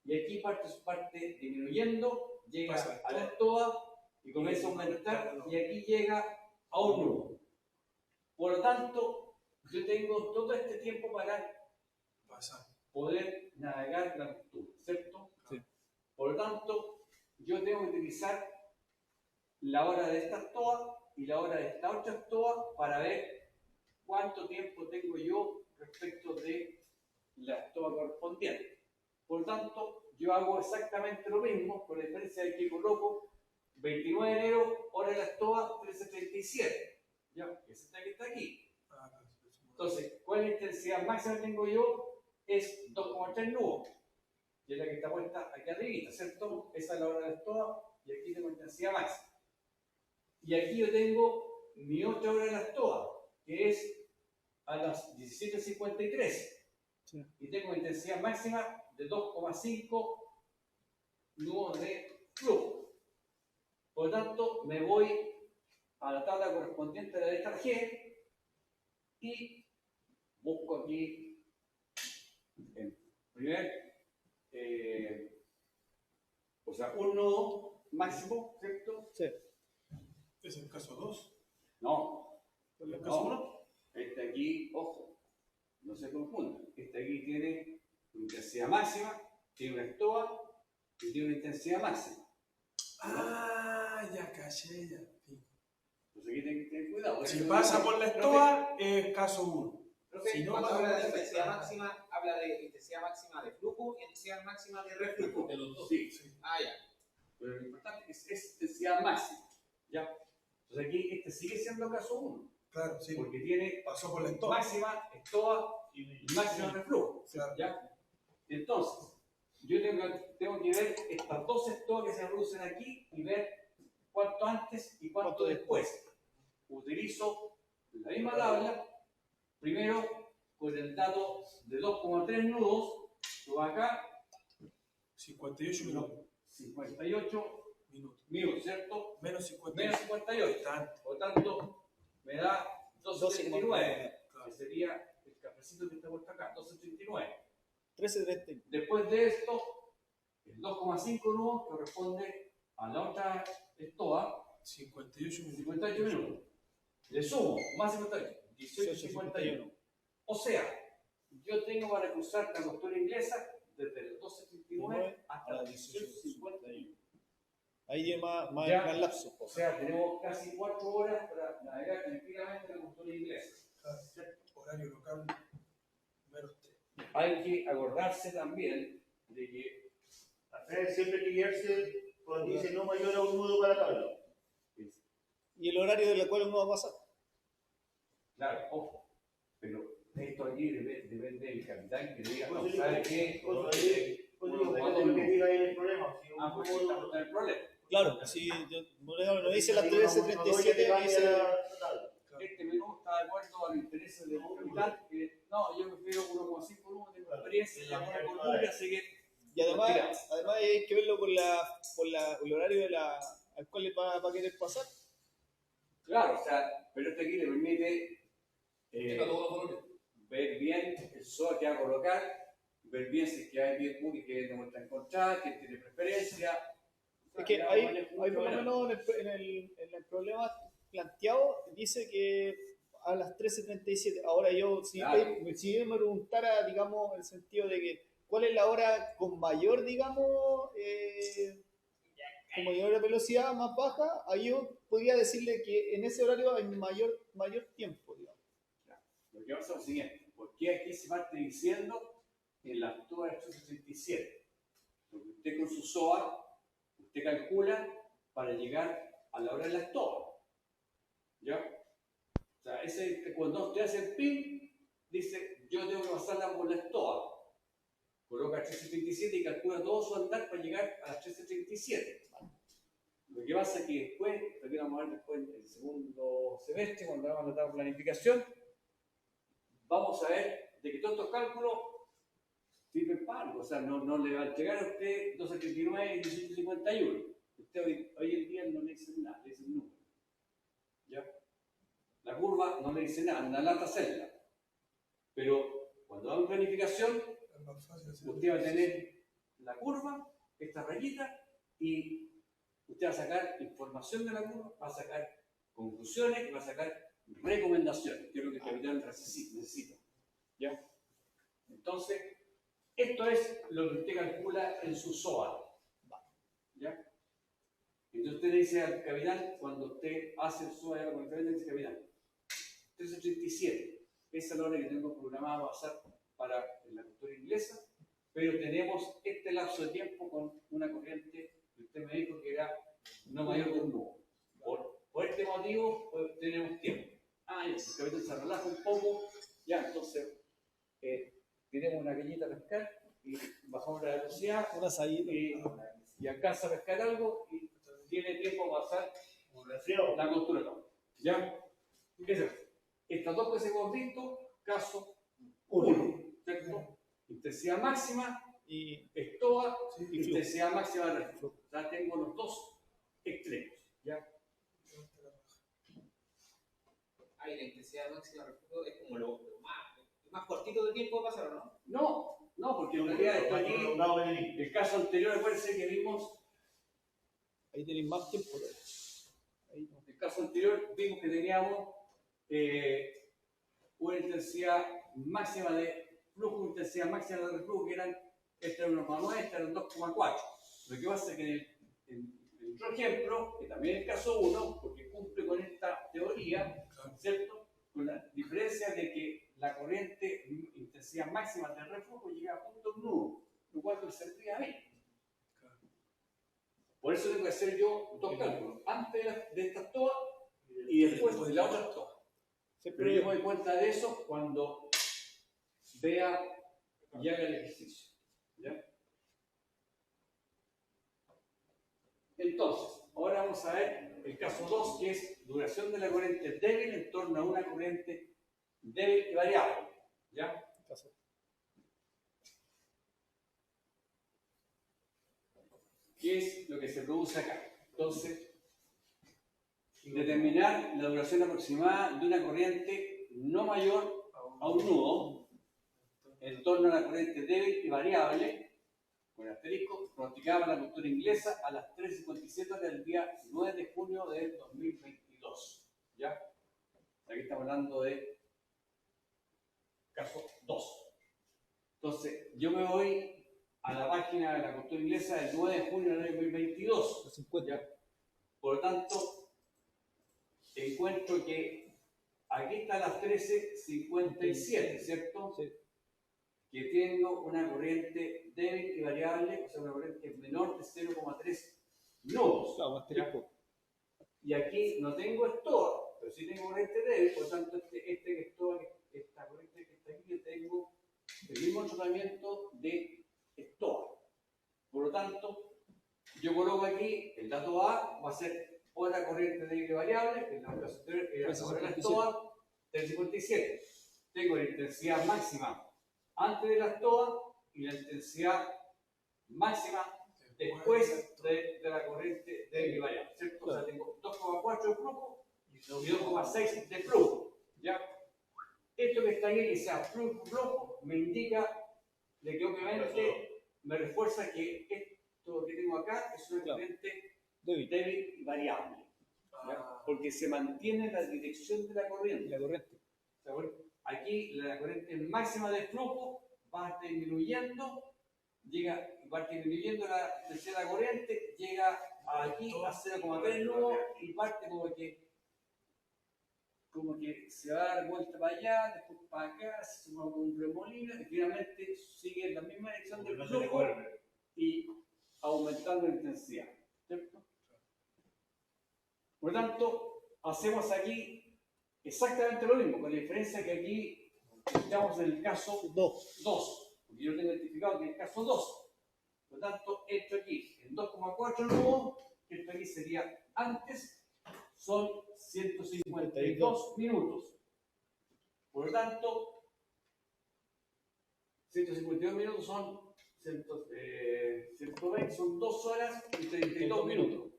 Y aquí parte disminuyendo, llega Pasa a la estoa y comienza a aumentar, y aquí llega a un nudo. Por lo tanto, yo tengo todo este tiempo para Pasa. poder navegar la ruptura, ¿cierto? Sí. Por lo tanto, yo tengo que utilizar la hora de esta estoa y la hora de esta otra estoa para ver cuánto tiempo tengo yo respecto de la estoa correspondiente. Por lo tanto, yo hago exactamente lo mismo, con la diferencia de que coloco 29 de enero, hora de la estoa, 13:37. ¿Ya? Esa que está aquí. Ah, claro, sí, sí. Entonces, ¿cuál es la intensidad máxima que tengo yo? Es 2,3 nudos, que es la que está puesta aquí arribita, ¿cierto? Esa es la hora de la estoa y aquí tengo intensidad máxima. Y aquí yo tengo mi otra hora de la estoa, que es a las 17:53. Sí. Y tengo intensidad máxima de 2,5 nudos de flujo. Por lo tanto, me voy a la tabla correspondiente a la letra G y busco aquí el primer, o sea, un nudo máximo, ¿cierto? Sí. ¿Es el caso 2? No, ¿Es el caso no. 1? Este aquí, ojo, no se confundan. Este aquí tiene una intensidad máxima, tiene una estoa y tiene una intensidad máxima. Ah, ya caché, ya. Sí. Entonces aquí tienen que tener cuidado. Si pasa por la estoa, es caso 1. Profe, Si no, cuando va- habla de intensidad máxima, habla de intensidad máxima de flujo y intensidad máxima de reflujo. De los dos. Sí, Ah, ya. pero lo importante es intensidad máxima. ¿Ya? Entonces aquí este sigue siendo caso 1, Claro, sí. porque tiene Pasó por la estoa. máxima, estoa y máxima reflujo. Claro. ¿Ya? Entonces, yo tengo que ver estas dos estoas que se producen aquí y ver cuánto antes y cuánto después. Utilizo la misma tabla, primero con el dato de 2,3 nudos, subo acá, 58 minutos. 58 minutos, ¿cierto? Menos 58. Menos 58. Tanto. Por lo tanto, me da 12,39, Claro. que sería el cafecito que está puesto acá, 12,39. 13:30. Después de esto, el 2,5 nudos corresponde a la otra estoa, 58 minutos. 58 minutos. Le sumo, más 58, 18,51. O sea, yo tengo para cruzar la costura inglesa desde el 12,39 hasta a el las 18,51. Ahí tiene más Ya. lapso. O sea, tenemos casi 4 horas para navegar tranquilamente la costura inglesa. Claro. Horario local, menos 3. Hay que acordarse también de que Siempre hay que guiarse cuando dice no mayor a un nudo para la tabla. Y el horario del cual uno va a pasar. claro, ojo, pero esto aquí depende del capitán que diga, no, Pues sí, ¿sabe qué? pues sí, pues digo, depende de lo que diga ahí el problema. Si un Ah, pues nudo- estamos en el problema. Claro, si no dice las Ahí 13:37, no dice. cambia la tabla. Este menú está de acuerdo a los intereses del capitán, que no, yo prefiero 1,5 números, tengo experiencia, ya con la costumbre, así que Y además hay que verlo por el horario al cual va a querer pasar. claro, o sea, pero este aquí le permite Tenga todos los colores. ver bien el SOA que va a colocar, ver bien si es que hay bien cookies que no muestra encontrar, que tiene preferencia. Es que hay por lo menos en el problema planteado, dice que a las 13:37. Ahora yo, si yo me preguntara, digamos, el sentido de que cuál es la hora con mayor, digamos, con mayor velocidad, más baja, ahí yo podría decirle que en ese horario hay mayor tiempo, digamos. Lo que pasa es lo siguiente, ¿por qué aquí se parte diciendo en la altura de 867? Porque usted con su SOA, usted calcula para llegar a la hora de la estoa. ¿Ya? O sea, cuando usted hace el PIN, dice, yo tengo que pasarla por la estoa. Coloca 1337 y calcula todo su andar para llegar a las 1337. Lo que pasa es que después, lo que vamos a ver después en el segundo semestre, cuando vamos a tratar planificación, vamos a ver de que todos estos cálculos sirven para algo. O sea, no le va a llegar a usted 279 y 1851. Usted hoy en día no le dice nada, le dice un número. ¿Ya? La curva no le dice nada, una lata hacerla. Pero cuando haga planificación, Es más fácil hacer usted va a tener la curva, esta rayita, y usted va a sacar información de la curva, va a sacar conclusiones y va a sacar recomendaciones, que es lo que el capital necesita. ¿Ya? Entonces, esto es lo que usted calcula en su SOA. ¿Ya? Entonces usted le dice al capital, cuando usted hace el SOA con el capital, le dice capital, 387. Esa es la hora que tengo programada pasar para la cultura inglesa, pero tenemos este lapso de tiempo con una corriente que usted me dijo que era no mayor que un nudo. Por este motivo, pues, tenemos tiempo. Ya, el capital se relaja un poco, ya, entonces tenemos una cañita a pescar y bajamos la velocidad Una salida. y alcanza a pescar algo y tiene tiempo para pasar Población. la costura no. ¿Ya? ¿Qué es esto? Estas dos peces gorditos, caso 1, ¿cierto? Intensidad máxima, Y estoa, y intensidad máxima de reflujo. Ya tengo los dos extremos. ¿Ya? Ahí la intensidad máxima de reflujo es como lo más cortito de tiempo de pasar, ¿o no? No, porque en realidad esto aquí, el caso anterior, acuérdense que vimos, ahí tenéis más tiempo. Ahí no. en el caso anterior vimos que teníamos una intensidad máxima de flujo, una intensidad máxima de reflujo, que eran, este era 1,9, este era 2,4. Lo que pasa es que en el otro ejemplo, que también es el caso 1, porque cumple con esta teoría, ¿cierto? Con la diferencia de que la corriente intensidad máxima del reflujo llega a punto nudo, lo cual me serviría a mí. Por eso tengo que hacer yo dos cálculos, antes de esta TOA y después de la otra TOA. Pero yo me doy cuenta de eso cuando vea y haga el ejercicio. ¿Ya? Entonces, ahora vamos a ver el caso 2, que es duración de la corriente débil en torno a una corriente débil y variable. ¿Ya? ¿Qué es lo que se produce acá? Entonces, determinar la duración aproximada de una corriente no mayor a un nudo en torno a la corriente débil y variable, con asterisco, pronosticada para la cultura inglesa a las 3:57 del día 9 de junio del 2022. ¿Ya? Aquí estamos hablando de caso 2. Entonces, yo me voy a la página de la cultura inglesa del 9 de junio del 2022. 50. ¿Ya? Por lo tanto, encuentro que aquí está las 13:57, ¿cierto? Sí. Que tengo una corriente débil y variable, o sea, una corriente menor de 0,3 nodos. Claro, asterisco. Y aquí no tengo estoa, pero sí tengo corriente débil, por lo tanto, esta corriente que está aquí, yo tengo el mismo tratamiento de estoa. Por lo tanto, yo coloco aquí el dato A, va a ser otra corriente débil y variable, que en la clase anterior era la estoa 357. Tengo la intensidad máxima antes de la estoa y la intensidad máxima después de la corriente débil y variable, ¿cierto? O sea, tengo 2,4 de flujo y 2,6 de flujo, ¿ya? Esto que está aquí, que sea flujo, me indica de que obviamente me refuerza que esto que tengo acá es una corriente débil y variable, ¿ya? Porque se mantiene la dirección de la corriente. La corriente. ¿De acuerdo? Aquí la corriente máxima del flujo va disminuyendo, va disminuyendo la intensidad de la corriente, llega aquí a 0,3 nudos y parte como que se va a dar vuelta para allá, después para acá, se suma con un remolino y finalmente sigue en la misma dirección del flujo y aumentando la intensidad, ¿cierto? Por lo tanto, hacemos aquí exactamente lo mismo, con la diferencia que aquí estamos en el caso 2, porque yo tengo identificado que es el caso 2. Por lo tanto, esto aquí en 2,4 nudos esto aquí sería antes, son 152 minutos. Por lo tanto, 152 minutos son 120, son 2 horas y 32 minutos.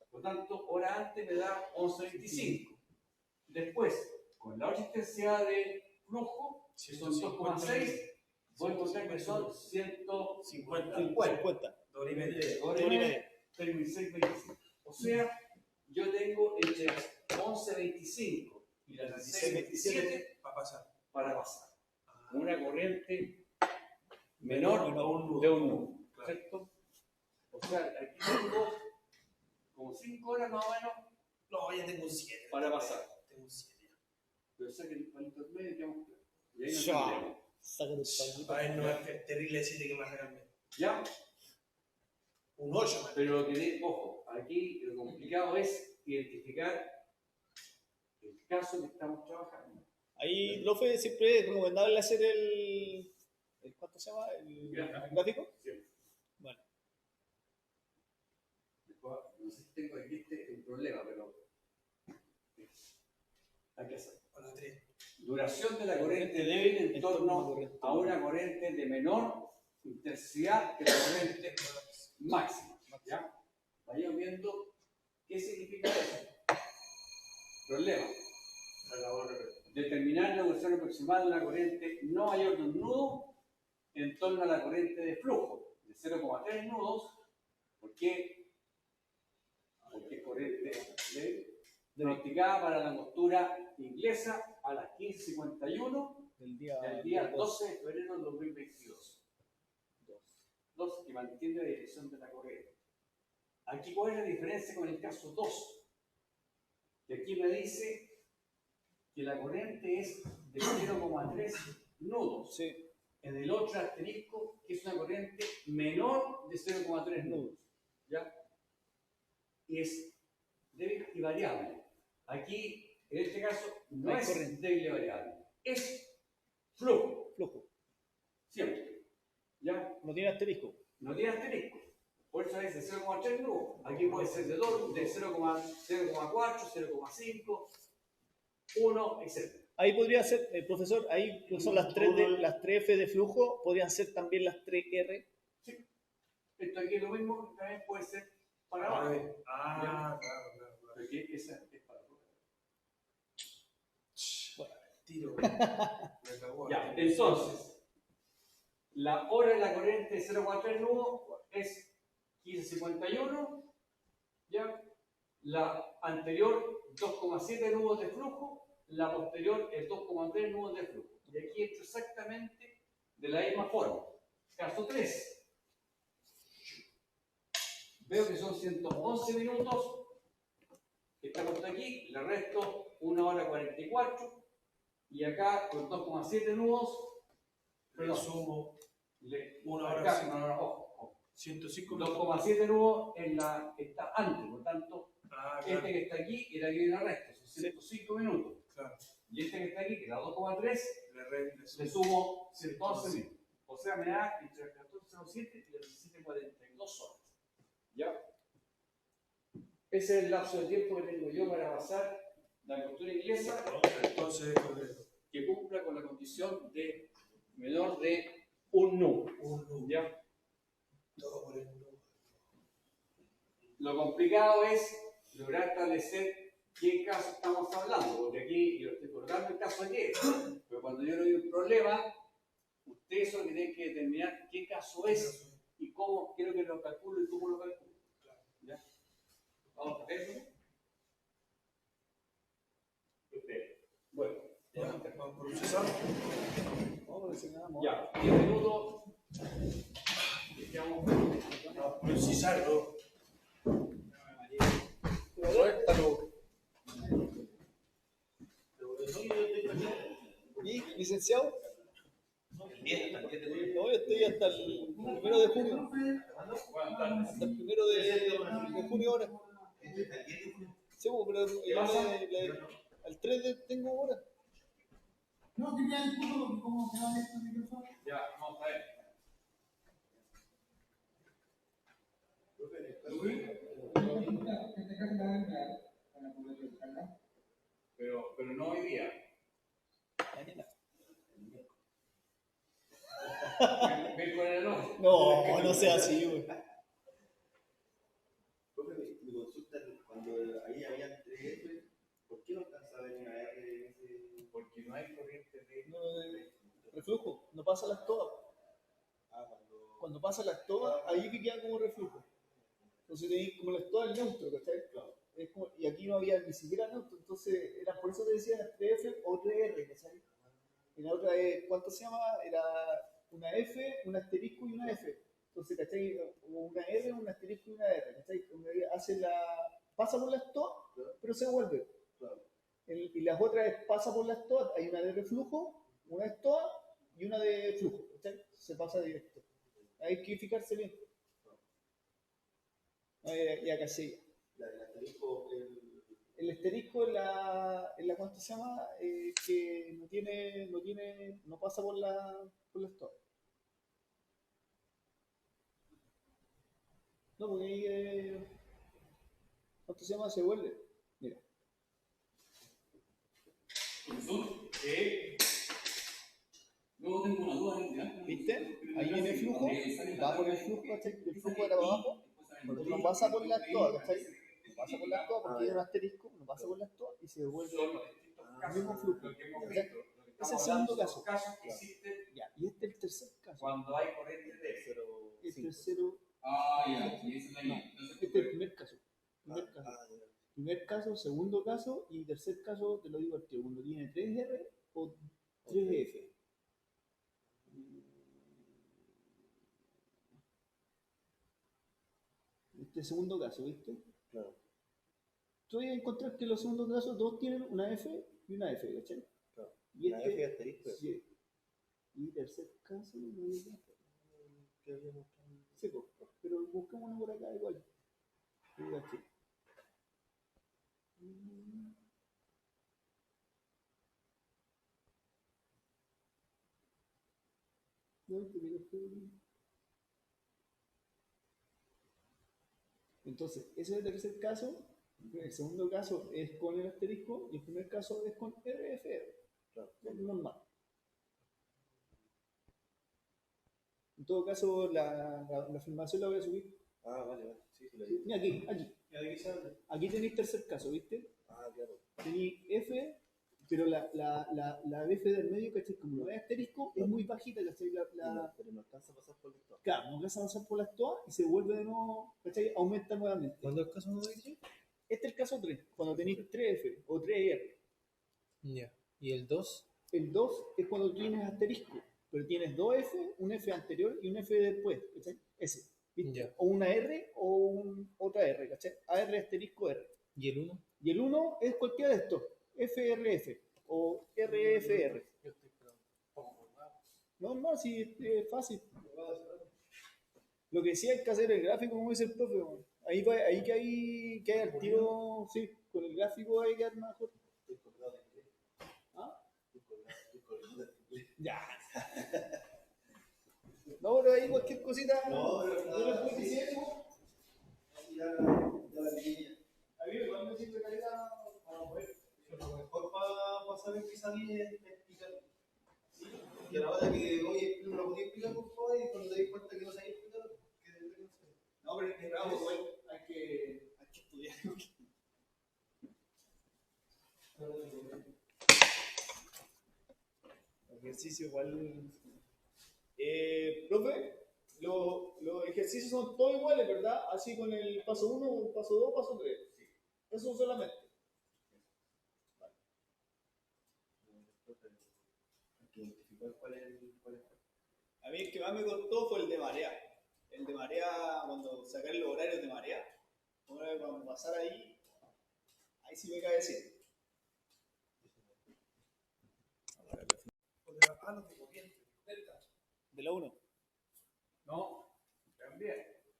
Por lo tanto, hora antes me da 11.25. Después, con la otra intensidad de flujo, que son 2,6, voy a encontrar que son 150. 50. Doble y media. 36.25. O sea, yo tengo entre las 11.25 y las 16.27 para pasar. para pasar. Una corriente menor de un nudo. ¿Cierto? O sea, aquí tengo como 5 horas más o menos No, ya tengo un 7. para pasar. Tengo un 7. Pero sé que el palito del medio quedamos claros. Y ahí no Ya. tendremos. Sácate el palito. A ver, no es terrible decirte que más grande. ¿Ya? Un 8, man. Pero lo que, ojo, aquí lo complicado es identificar el caso que estamos trabajando. Ahí, profe, siempre es recomendable hacer el ¿cuánto se llama? ¿El gráfico? Sí. Bueno. Después, no sé si tengo aquí un problema, pero hay que hacer. A las 3. Duración de la corriente débil en torno a una corriente de menor intensidad que la corriente máxima. ¿Ya? Vayan viendo qué significa eso. Problema. Determinar la duración aproximada de una corriente no mayor de un nudo en torno a la corriente de flujo de 0,3 nudos. ¿Por qué? Porque es corriente débil. Pronosticada para la angostura inglesa a las 15:51 del del día día 12 de febrero de 2022. 2 que mantiene la dirección de la corriente. Aquí, ¿cuál es la diferencia con el caso 2? Que aquí me dice que la corriente es de 0,3 nudos. Sí. En el otro asterisco, que es una corriente menor de 0,3 nudos. ¿Ya? Y es débil y variable. Aquí, en este caso, no es corriente. débil y variable. Es flujo. Flujo. Siempre. ¿Ya? No tiene asterisco. No tiene asterisco. Por eso es de 0,3 nudos. Aquí puede ser de 2, de 0,4, 0,5, 1, etc. Ahí podría ser, profesor, ahí son las 3 F de flujo, podrían ser también las 3 R. Sí. Esto aquí es lo mismo, también puede ser para abajo. Claro. Porque esa es para abajo. Tiro. Ya, entonces, la hora de la corriente de 0,3 nudos es 15:51. ¿Ya? La anterior, 2,7 nudos de flujo. La posterior es 2,3 nudos de flujo. Y aquí he hecho exactamente de la misma forma. Caso 3. Veo que son 111 minutos. Esta parte aquí, le resto 1 hora 44. Y acá con 2,7 nudos. Perdón. Sumo 1 hora. Acá, no, ojo. 105 2,7 nudos en la que está antes. Por tanto, claro. este que está aquí y la que viene al resto. Son 105 minutos. Claro. Y este que está aquí, que da 2,3, Le le sumo 111 minutos. O sea, me da entre las 14:07 y las 17:42 horas. ¿Ya? Ese es el lapso de tiempo que tengo yo para pasar la costura inglesa Entonces, que cumpla con la condición de menor de un nudo. ¿Ya? todo por el mundo. Lo complicado es lograr establecer qué caso estamos hablando, porque aquí yo estoy colgando el caso aquí, pero cuando yo no hay un problema, ustedes son los que tienen que determinar qué caso es y cómo quiero que lo calculo y cómo lo calculo. ¿Ya? ¿Vamos a ver eso? Bueno, Vamos a procesar. ya, 10 minutos. A procesarlo. Suéltalo. ¿Y, licenciado? El 10, hasta el 10 de No, yo estoy hasta el 1 de junio. Hasta el 1 de junio ahora. Sí, pero al 3 tengo hora. No, que ya disculpo porque como se va a este micrófono. Ya, vamos a ver. que te carga la entrada para poder descargar. Pero no hoy día. Miércoles de la noche. No, no sea así, güey. Profe, mi consulta es cuando ahí había 3 F, ¿por qué no alcanzaba a ver una R en ese? Porque no hay corriente de... Reflujo, no pasa las todas. Cuando pasa las todas, ahí que queda como reflujo. Entonces tenéis como las todas el neutro, ¿cachai? Es como, y aquí no había ni siquiera neutro, entonces era por eso te decía 3F o 3R, ¿cachai? Y la otra es, ¿cuánto se llama? Era una F, un asterisco y una F. Entonces, ¿cachai? O una R, un asterisco y una R, ¿cachai? Pasa por las todas, pero se vuelve. Y las otras es pasa por las todas, hay una de reflujo, una de todas y una de flujo, ¿cachai? Se pasa directo. Hay que fijarse bien. Y acá sí. El asterisco es la ¿cuánto se llama? Que no pasa por las todas. No, porque ahí ¿cuánto se llama? Se vuelve. Mira. Profesor, luego tengo una duda en ¿Viste? Ahí viene el flujo, va por el flujo, ¿cachai? El flujo era para abajo, pero no pasa por las todas, ¿cachai? No pasa por las todas porque hay un asterisco, no pasa por las todas y se devuelve el mismo flujo. ¿Cachai? Ese es el segundo caso. Ya, y este es el tercer caso. Cuando hay corriente de... El tercero. ya, y esa es la idea. Este es el primer caso. Primer caso, segundo caso y tercer caso, te lo digo al tío, cuando tiene 3R o 3F. Este segundo caso, ¿viste? Claro. Tú vas a encontrar que los segundos casos todos tienen una F y una F, ¿cachai? Claro. Y Una F asterisco. sí. Y tercer caso, no sé qué habíamos. Sí, pero buscamos uno por acá igual. ¿Cachai? Entonces, ese es el tercer caso. El segundo caso es con el asterisco y el primer caso es con RFR. Claro, es normal. En todo caso, la afirmación la voy a subir. Vale. Sí, Mira, aquí tenéis tercer caso, ¿viste? Claro. Tenéis F, pero la F del medio, ¿cachai? Como no es asterisco, es muy bajita, ¿cachai? Pero no alcanza a pasar por las todas. Claro, no alcanza a pasar por las todas y se vuelve de nuevo, ¿cachai? Aumenta nuevamente. ¿Cuándo es el caso número 3? Este es el caso 3, cuando tenéis 3F o 3R. Ya. ¿Y el 2? El 2 es cuando tienes asterisco, pero tienes 2F, un F anterior y un F después, ¿cachai? Ese, ¿viste? Ya. O una R o otra R, ¿cachai? AR asterisco R. ¿Y el 1? Y el 1 es cualquiera de estos, FRF o RFR. No, sí, es fácil. Lo que sí hay que hacer el gráfico, como dice el profe, bueno. Ahí que hay al tiro, sí, con el gráfico hay que dar mejor. ¿Ah? Ya. No, pero ahí cualquier cosita. No, pero yo le puedo decir, ¿no? Ya la línea. A mí igual me sirve calidad para mover. Lo mejor para saber qué salir es explicar. Y a la hora que, oye, me lo podía explicar por favor, y cuando te des cuenta que no sabía explicar, que te no sé. No, pero es bravo, igual hay que estudiar. El ejercicio igual. Profe, los ejercicios son todos iguales, ¿verdad? Así con el paso 1, paso 2, paso 3. Sí. Eso solamente. Vale. Hay que identificar cuál es. A mí el que más me costó fue el de marea. El de marea, cuando sacar los horarios de marea. Cuando pasar ahí sí me cae decir. De la 1. No, también.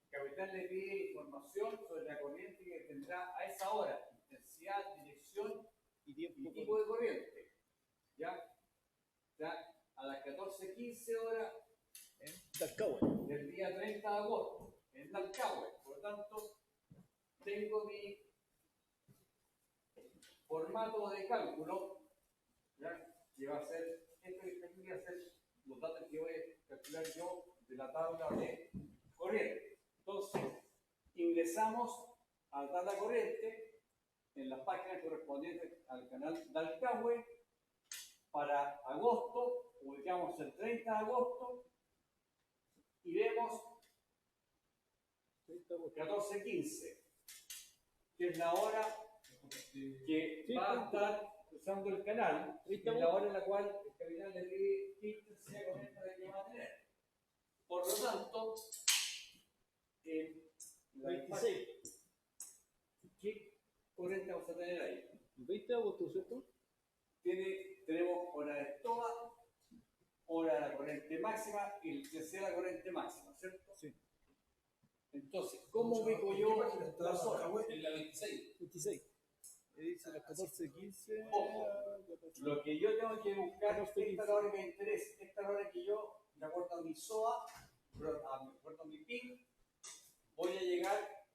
Capital le pide información sobre la corriente que tendrá a esa hora, intensidad, dirección y tipo de corriente. ¿Ya? A las 14:15 horas del día 30 de agosto, en Dalcahue. Por lo tanto, tengo mi formato de cálculo, ¿ya? Que va a ser, esto que está aquí va a ser los datos que voy a calcular yo de la tabla de corriente. Entonces, ingresamos a la tabla corriente en las páginas correspondientes al canal Dalcahue. Para agosto, ubicamos el 30 de agosto y vemos 14:15, que es la hora que va a estar usando el canal, que es la hora en la cual el capitán le pide qué intensidad de corriente de que va a tener. Por lo tanto, la 26. ¿qué corriente vamos a tener ahí? 20 de agosto, ¿cierto? Tenemos hora de estoa, hora de la corriente máxima y el tercera la corriente máxima, ¿cierto? Sí. Entonces, ¿cómo ubico yo las horas? En la 26. 26. Dice las 14:15. Ojo, lo que yo tengo que buscar es esta hora que me interesa, esta hora que yo, de acuerdo a mi SOA, de acuerdo a mi PIN, voy a llegar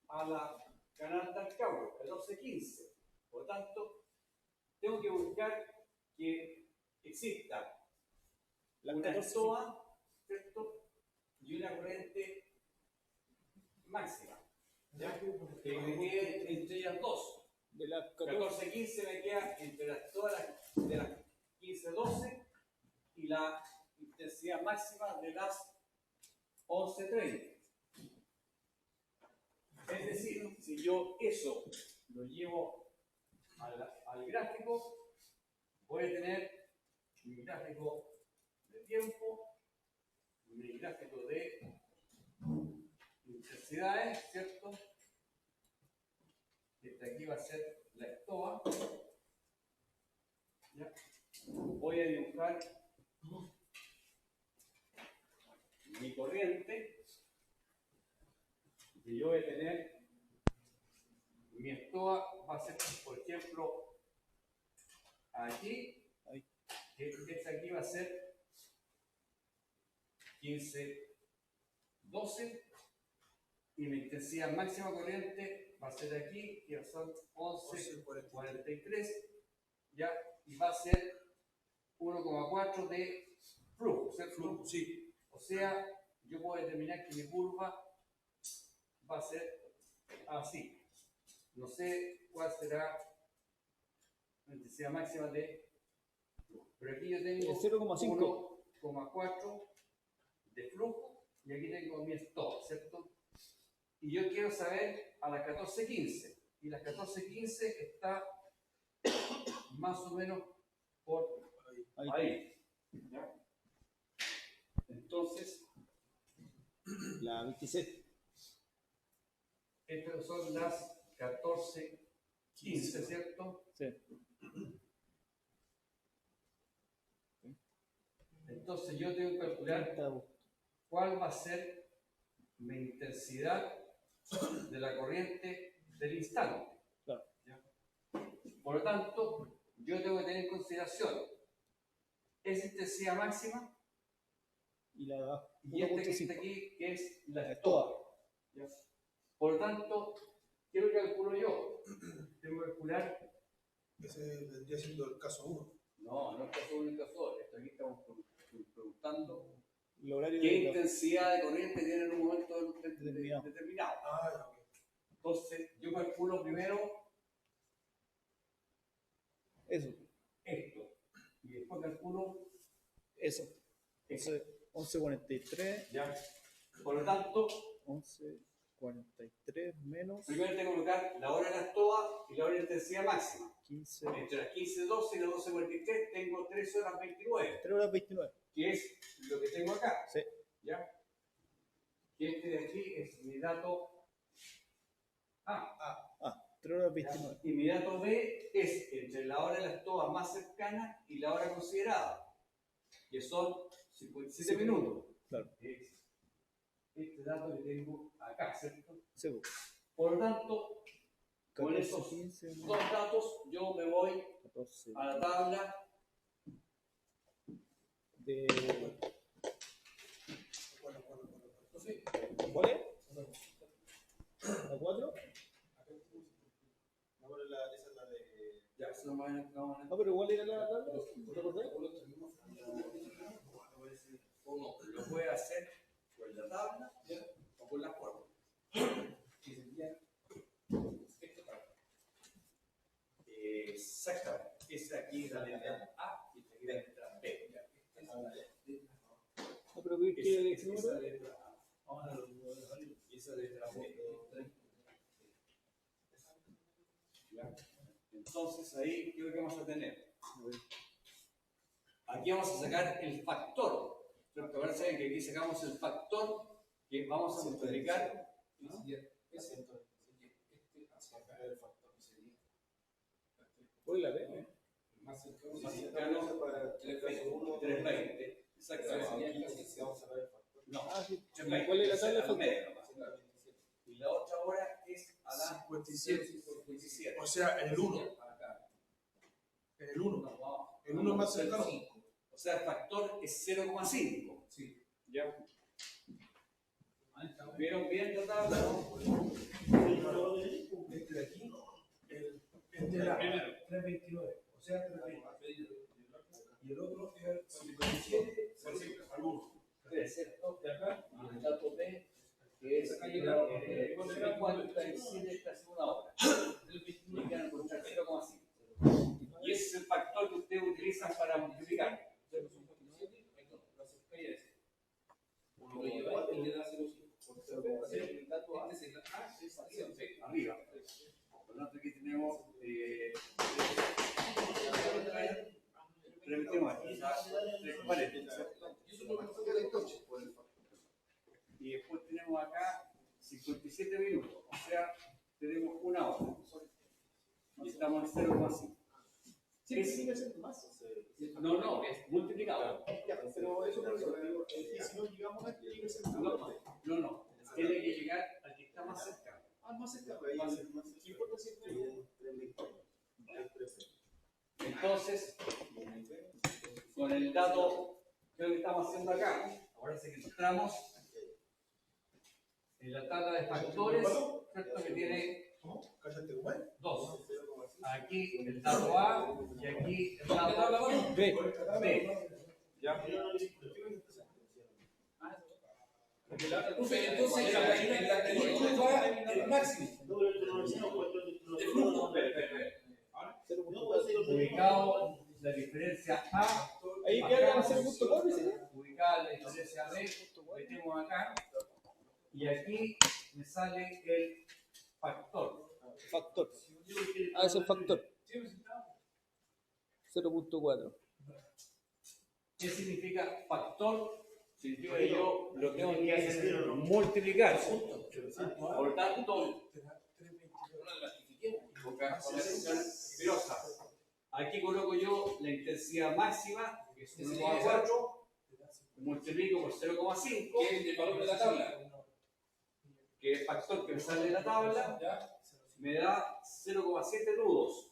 a la canal Dalcahue, 14:15. Por lo tanto, tengo que buscar que exista una SOA, ¿cierto? Y una corriente máxima, ¿ya? Que me quede entre ellas dos. De las 14:15 me queda entre todas las de las 15:12 y la intensidad máxima de las 11:30. Es decir, si yo eso lo llevo al gráfico, voy a tener mi gráfico de tiempo, mi gráfico de intensidades, ¿cierto? Este aquí va a ser la estoa. ¿Ya? Voy a dibujar mi corriente, y yo voy a tener mi estoa, va a ser, por ejemplo, aquí, que este aquí va a ser 15:12 y mi intensidad máxima corriente va a ser aquí, que son 11:43, ¿ya? Y va a ser 1,4 de flujo, ¿cierto? Flujo, sí. O sea, yo puedo determinar que mi curva va a ser así. No sé cuál será la intensidad máxima de flujo, pero aquí yo tengo 0,5. 1,4 de flujo y aquí tengo mi stop, ¿cierto? Y yo quiero saber a las 14:15 y las 14:15 está más o menos por ahí. ¿Ya? Entonces, La 27. estas son las 14:15, ¿cierto? Sí. Entonces yo tengo que calcular cuál va a ser mi intensidad de la corriente del instante. Claro. ¿Ya? Por lo tanto, yo tengo que tener en consideración esa intensidad máxima Y la y este que 1.5. está aquí, que es la La estoa. ¿Ya? Por lo tanto, ¿qué es lo que calculo yo? Tengo que calcular. Ese vendría siendo el caso 1. No, no es caso 1 y caso 2. Esto aquí estamos preguntando El horario qué de intensidad de corriente tiene en un momento Determinado. determinado. Ah, ya, ok. Entonces, yo calculo primero eso. esto y después calculo Eso. esto. 11:43. ¿Ya? Por lo tanto, 11:43 menos primero tengo que colocar la hora de la estoa y la hora de intensidad máxima. 15. Entre las 15:12 y las 12:43 tengo 3 horas 29, 3 horas 29. que es lo que tengo acá. Sí. ¿Ya? Que este de aquí es mi dato A. 3 horas ¿Ya? 29. Y mi dato B es entre la hora de la estoa más cercana y la hora considerada, que son 57 minutos. Claro. Es este dato que tengo acá, ¿cierto? Sí. Por lo tanto, con esos 15, dos datos yo me voy 14 a la tabla de. Bueno. ¿Cuál es? ¿La 4? Eso no me No, pero igual era la tabla. ¿Te acordás? o no, lo puede hacer con la tabla o con la fórmula. Que sería esta tabla. Exactamente. Esa aquí es la letra A y esta aquí es la letra B. No, pero ¿qué quiere decir? Esa letra A. Y esa letra B. ¿Ya? Entonces ahí, ¿qué es lo que vamos a tener? Aquí vamos a sacar el factor. ¿Cierto? Ahora saben que aquí sacamos el factor que vamos a multiplicar. Hoy la B. Más cercano, Más cercano para 320. Exactamente. No, Ah, sí. 320. ¿Cuál es la tabla de Al factor? medio nomás. Y la otra hora es a la 57. O sea, en el 1. En el 1. El 1 es más cercano. O sea, el factor es 0,5. Sí. ¿Ya? ¿Vieron bien la tabla? Este de aquí, este era 329. O sea, 320. Y el otro era 57 al 1. Debe ser 2 de acá y el dato B, que es 47 casi una hora. Y quedan con 0,5. Y ese es el factor que ustedes utilizan para multiplicar. Uno lo lleva y le da 0,5. El dato A es arriba. Por lo tanto, aquí tenemos 340. Y después tenemos acá 57 minutos, o sea, tenemos una hora. Y estamos en 0,5. Sí, sigue siendo más. No, es multiplicado. Ya, pero eso no es lo que digo. Si no llegamos a este, tiene que ser más. No. Tiene que llegar al que está más cercano. Ah, más cerca. ¿Qué importa si es Entonces, con el dato que estamos haciendo acá, ahora sí que entramos en la tabla de factores, ¿cierto? Que tiene Cállate, güey. 2. Aquí el dato A y aquí el dato B. B. ¿Ya? Entonces, el máximo de flujo. Ubicado la diferencia A, Ahí quedaría en 0.4, ¿sí? ubicada la diferencia B, metemos acá, y aquí me sale el factor. Factor. Ah, es el factor. 0.4. ¿Qué significa factor? Significa que yo lo tengo que hacer multiplicar. Por tanto, aquí coloco yo la intensidad máxima, que es 1,4, multiplico por 0,5, Que es el valor de la tabla. que es el factor que me sale de la tabla, me da 0,7 nudos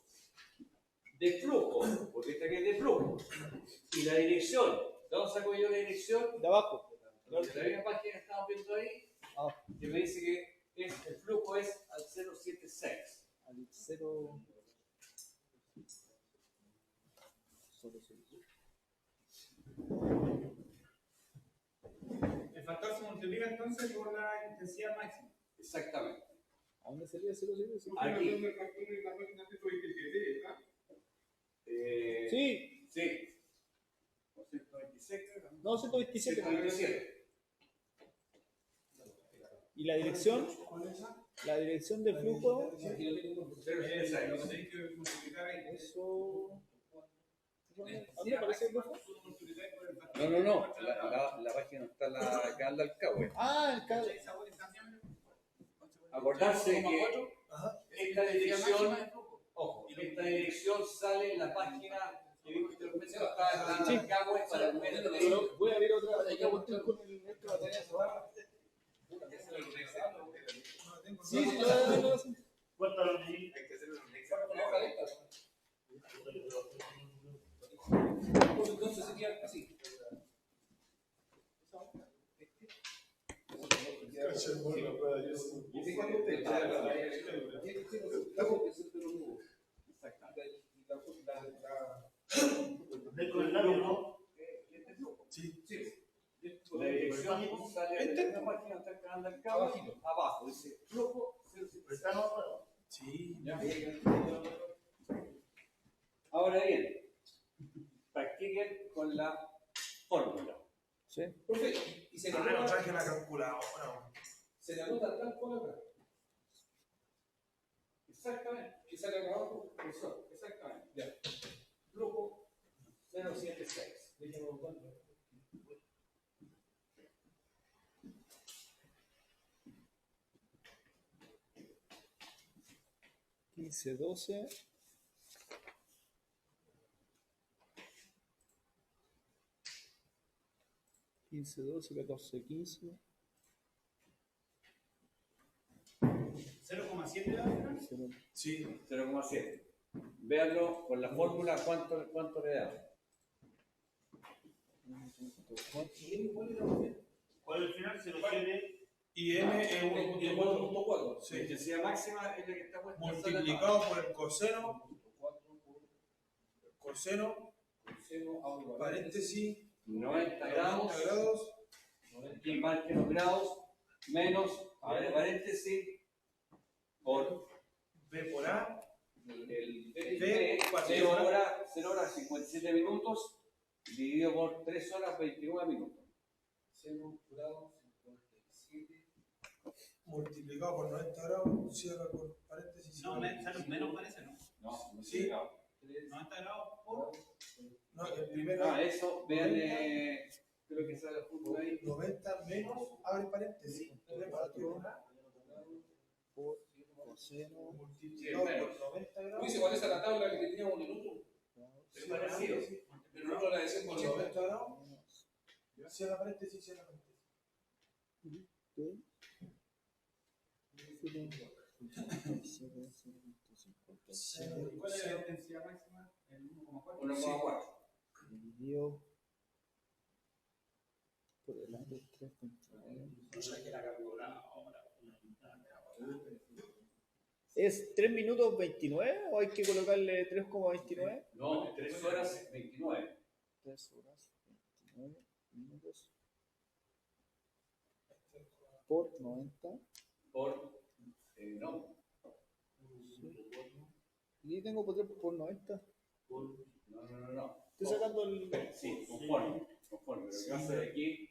de flujo, porque esta aquí es de flujo. Y la dirección, ¿de dónde saco yo la dirección? De abajo. De la misma página que estamos viendo ahí, que me dice que el flujo es al 0,76. Al 0. El factor se multiplica entonces por la intensidad máxima. Exactamente. ¿A dónde sería 0.7? Aquí. Sí. Sí. 126. No, 127. 127. ¿Y la dirección? La dirección de flujo. 0,76. Eso. ¿A dónde aparece el flujo? No. La página no está la que anda al cabo. Ah, el cable. Acordarse que esta dirección, ojo, esta dirección sale en la página que vimos anteriormente, está en el cabo para el método. Pero voy a ver otra cuestión con el este batería. Sí, sí, Cuéntalo, Gigi. Entonces sería así. Con el labio, ¿no? Sí. La dirección sale de la página, está el canal del cabo, abajo, dice flujo 0,7. Está no. Sí. ¿Ya? Ahora bien, practiquen con la fórmula. ¿Sí? Profe, y se le No anota, traje la calculadora. se le anota tal cual acá. Exactamente. Y sale acá abajo, profesor. Exactamente. Ya. Flujo 0,76. Déjame anotarlo. 15, 12. 15, 12, 14, 15. 0,7 la final. Sí. 0,7. Véanlo con la fórmula cuánto le da. ¿Cuál es el final? 07. Y n es 4.4. La intensidad máxima es la que está puesta en la sala. multiplicado por el coseno, paréntesis, 90 grados. 90 grados, Y marquen los grados menos, abre paréntesis, por b por a, el B, 0 horas 57 minutos dividido por 3 horas 29 minutos. 0 grados 57. multiplicado por 90 grados, cierra por paréntesis. No, menos parece, ¿no? No, Sí. 90 grados por. No, el primero eso, vean, creo que sale el punto ahí. 90 menos, abre paréntesis, 3 partido Por coseno. multiplicado por 90 grados. Dice, ¿cuál es la tabla que teníamos en el otro? Es parecido. Pero no la de Por 180. 90 grados, cierra paréntesis, cierra paréntesis. ¿Cuál es la intensidad máxima? El 1,4. 1,4. Dividido por el ángulo 3.9. No sé qué la calculadora. ¿Es 3 minutos 29 o hay que colocarle 3,29? No, 3 horas 29. 3 horas 29 minutos por 90. Por, no. Y tengo por 90. No. Estoy sacando el. Sí, conforme. Pero lo que va a hacer aquí,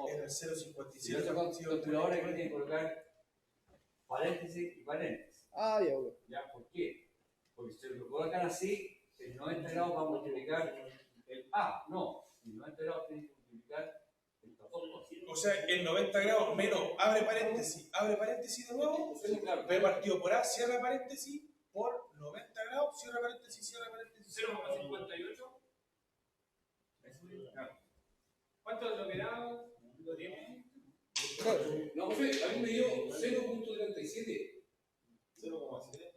En el si 0.57. yo saco calculadora, aquí tiene que colocar paréntesis y paréntesis. Ah, ya, ok. ¿Ya? ¿Por qué? Porque si lo colocan así, el 90 grados va a multiplicar el A. No, el 90 grados tiene que multiplicar el 14%. O sea, el 90 grados menos, abre paréntesis de nuevo, Sí, claro. b partido por a, cierra paréntesis, por 90 grados, cierra paréntesis, 0,58. Claro. ¿Cuánto es lo que da? ¿Lo tiene? No, profe, a mí me dio 0.37. 0,7.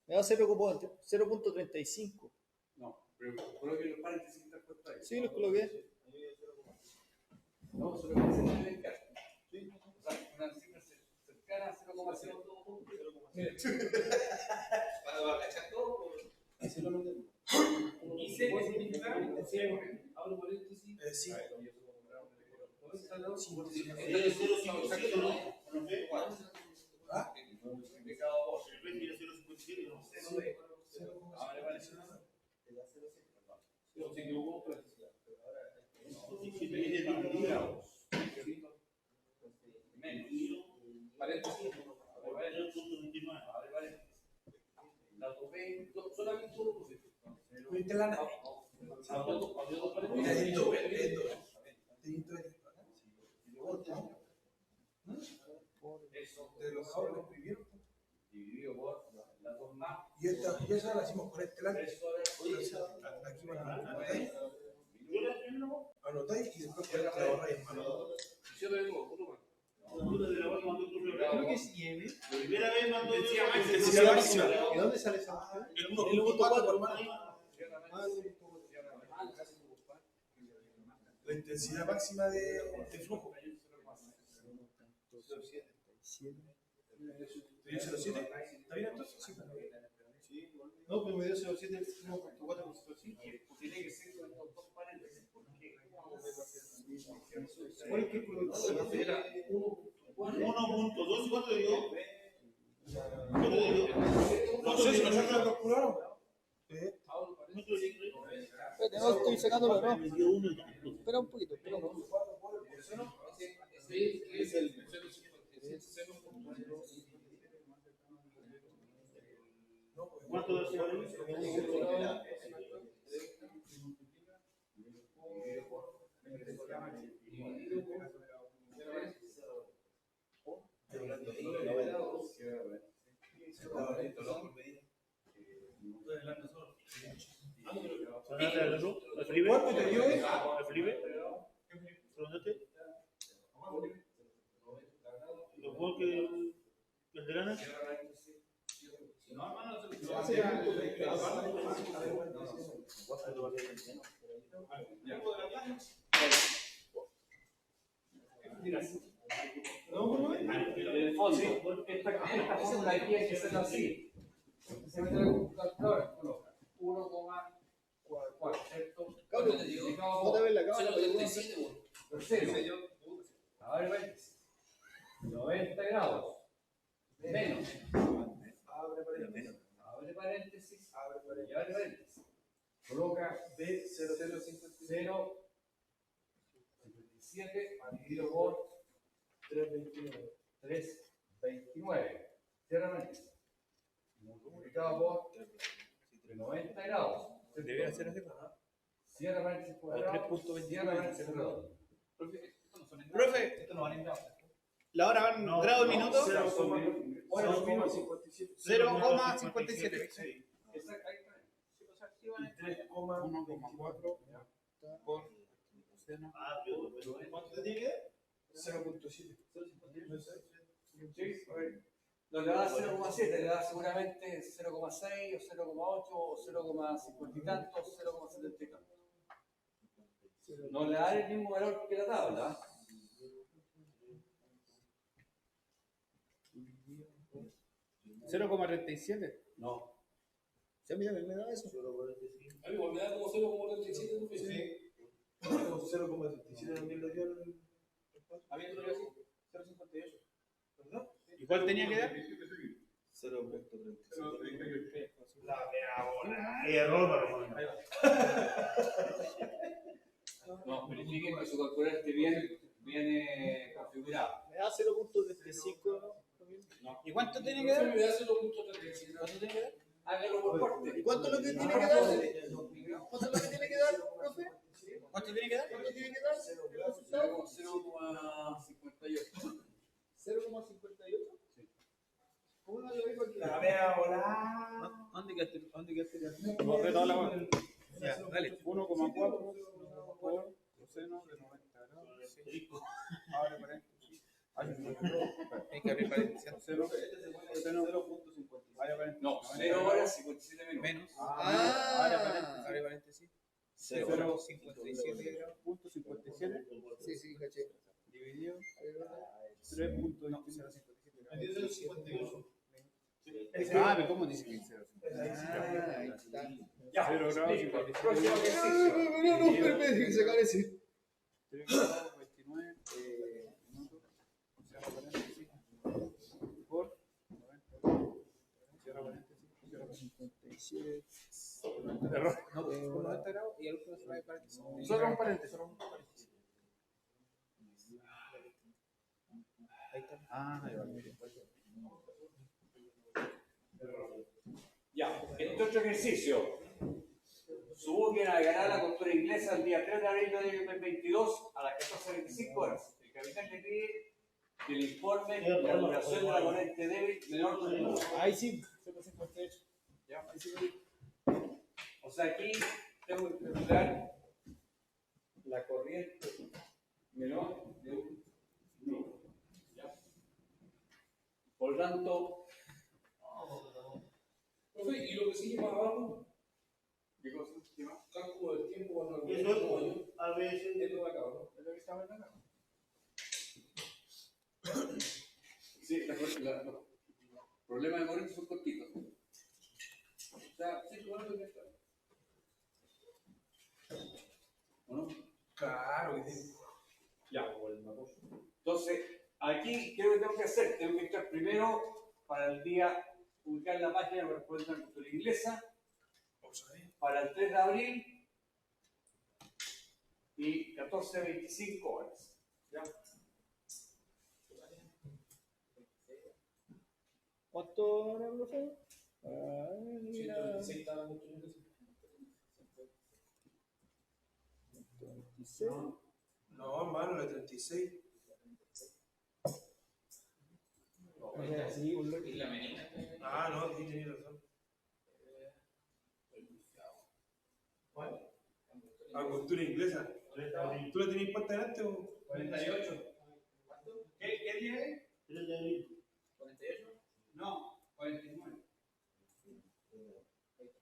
Me da 0.35. No, pero coloquen los paréntesis que están puestos ahí. Sí, los coloqué. No, solo que se debe dedicar. Sí. O sea, una cifra cercana a 0,02. Para cachar todo. Así lo metemos. ¿Y C qué significa? Abro paréntesis. Sí. 90 grados. Es 0.57, ¿no? ¿Ah? Multiplicado por El 20 era 0.57, ¿no? Ahora vale. Se equivocó. Grados. Menos. Paréntesis. Abre paréntesis. La topé Solamente uno, profe. ¿Viste la nave? Abrió dos paréntesis. Mira, es doble, es doble. eso De los cabros que escribieron. dividido por las dos más. Y esa la hicimos con este lado. 3 horas. Aquí van a anotáis y después con este ahorráis en mano. Yo tengo otro más. Creo que es IM. La primera vez mandó Intensidad máxima. ¿Y dónde sale esa máquina? El 1.4 por mano. La intensidad máxima de flujo. ¿Te dio 0.7? ¿Está bien entonces? Sí. No, pero me dio 07, 1.4 por 05. Tiene que ser con estos dos paréntesis. Porque ¿Cuál es que el productor? Era 1.2, ¿cuánto le dio? ¿Cuánto le dio? No sé si lo sacan a calcular. ¿Cuánto le dio? Espérate, no estoy sacándolo, no. Me dio 1 y tanto. Espera un poquito, espera un poquito. Es el 0.57. ¿Cuánto de ese? ¿Cuánto te dio? ¿Los juegos que el de lana? Esta fórmula aquí hay que hacerla así. Se mete la calculadora, coloca 1,4, ¿cierto? Cabrón, no te ves la cámara, pero Tercero. A ver, paréntesis. 90 grados. Menos. Abre paréntesis. Y abre paréntesis. Coloca De 0.057 dividido por 329. 3,29. Cierra paréntesis. Multiplicado por 90 grados. Debería ser así. Cierra paréntesis cuadrado. 3.29. Cierra paréntesis cuadrado. Profe, Esto no vale en grados. la hora van grado y minuto. 0,57. 0,57. Exacto, ahí está. 3,1,4 por coseno. ¿Cuánto te tiene que dar? 0.7. Sí, a ver. No le da 0,7, le da seguramente 0,6 o 0,8 o 0,50 y tantos, 0,70 y tantos. No le da el mismo valor que la tabla. 0,37. No. ¿Se me da eso? Amigo, me da como 0.37 tu peso. Sí. 0,37 también lo dio el. A mí me dio así, 0.58. ¿Verdad? ¿Y cuál tenía que dar? 0.37. La mea bola. Error, No, verifiquen que su calculadora esté bien configurada. Me da 0.35. No. ¿Y cuánto tiene que dar? Me da 0.37. ¿Cuánto tiene que dar? Hágalo por corte. ¿Y cuánto es lo que tiene que dar? ¿Cuánto es lo que tiene que dar, profe? ¿Cuánto tiene que dar? ¿Cuánto tiene que dar? 0,58. 0,58. ¿Cómo no lo digo aquí? La mea bola. ¿Dónde quedaste? Borré toda la bola. Ya, dale. 1,4 por coseno de 90 grados. Abre paréntesis. Hay que abrir paréntesis. Coseno. Abre paréntesis. No, 0 horas 57 minutos. Menos. Abre paréntesis. 0,57 punto 57. Sí, caché. Dividido 3.27. Me dio 0.58. Ah, pero ¿cómo dice que 0? Ahí está. Ya, 0 grados listo. 57. Próximo ejercicio. No, espérate, que se cae ese. 3 grados 29 minutos. Cierra paréntesis. Por 90. Cierra paréntesis. Cierra 57. Error. No, pues por 90 grados y el último se va de paréntesis. Solo un paréntesis. Ahí está. Ah, ahí va. Ya, este otro ejercicio. Su búsqueda ganará la cultura inglesa el día 3 de abril de 2022 a las 14:25 horas. El capitán le pide que le informe la duración de la corriente débil menor de 1. Ahí sí, 0,58. ¿Ya? O sea, aquí tengo que calcular la corriente menor de 1. ¿Ya? Por lo tanto, Profe, y lo que sigue más abajo, ¿qué cosa? ¿Qué más? cálculo del tiempo cuando el Eso es a veces. es lo de acá, ¿no? ¿Es lo que estaba acá? Sí, los problemas de corriente son cortitos. O sea, sí, bueno, que está. ¿O no? Claro que sí. Ya, entonces, aquí, ¿qué es lo que tengo que hacer? Tengo que entrar primero para el día, ubicar la página correspondiente a la cultura inglesa, Vamos a ver. para el 3 de abril y 14:25 horas. ¿Ya? ¿Cuánto era, profe? Ah, mira. 126 estaba mucho en eso. 126. No, hermano, la 36. O sea, sí, un loco. Y la menina. Ah, no, sí, tenías razón. Ah, cultura inglesa. ¿Tú la tenías puesta delante o? 48. ¿Qué día es? 3 de abril. 48. No, 49.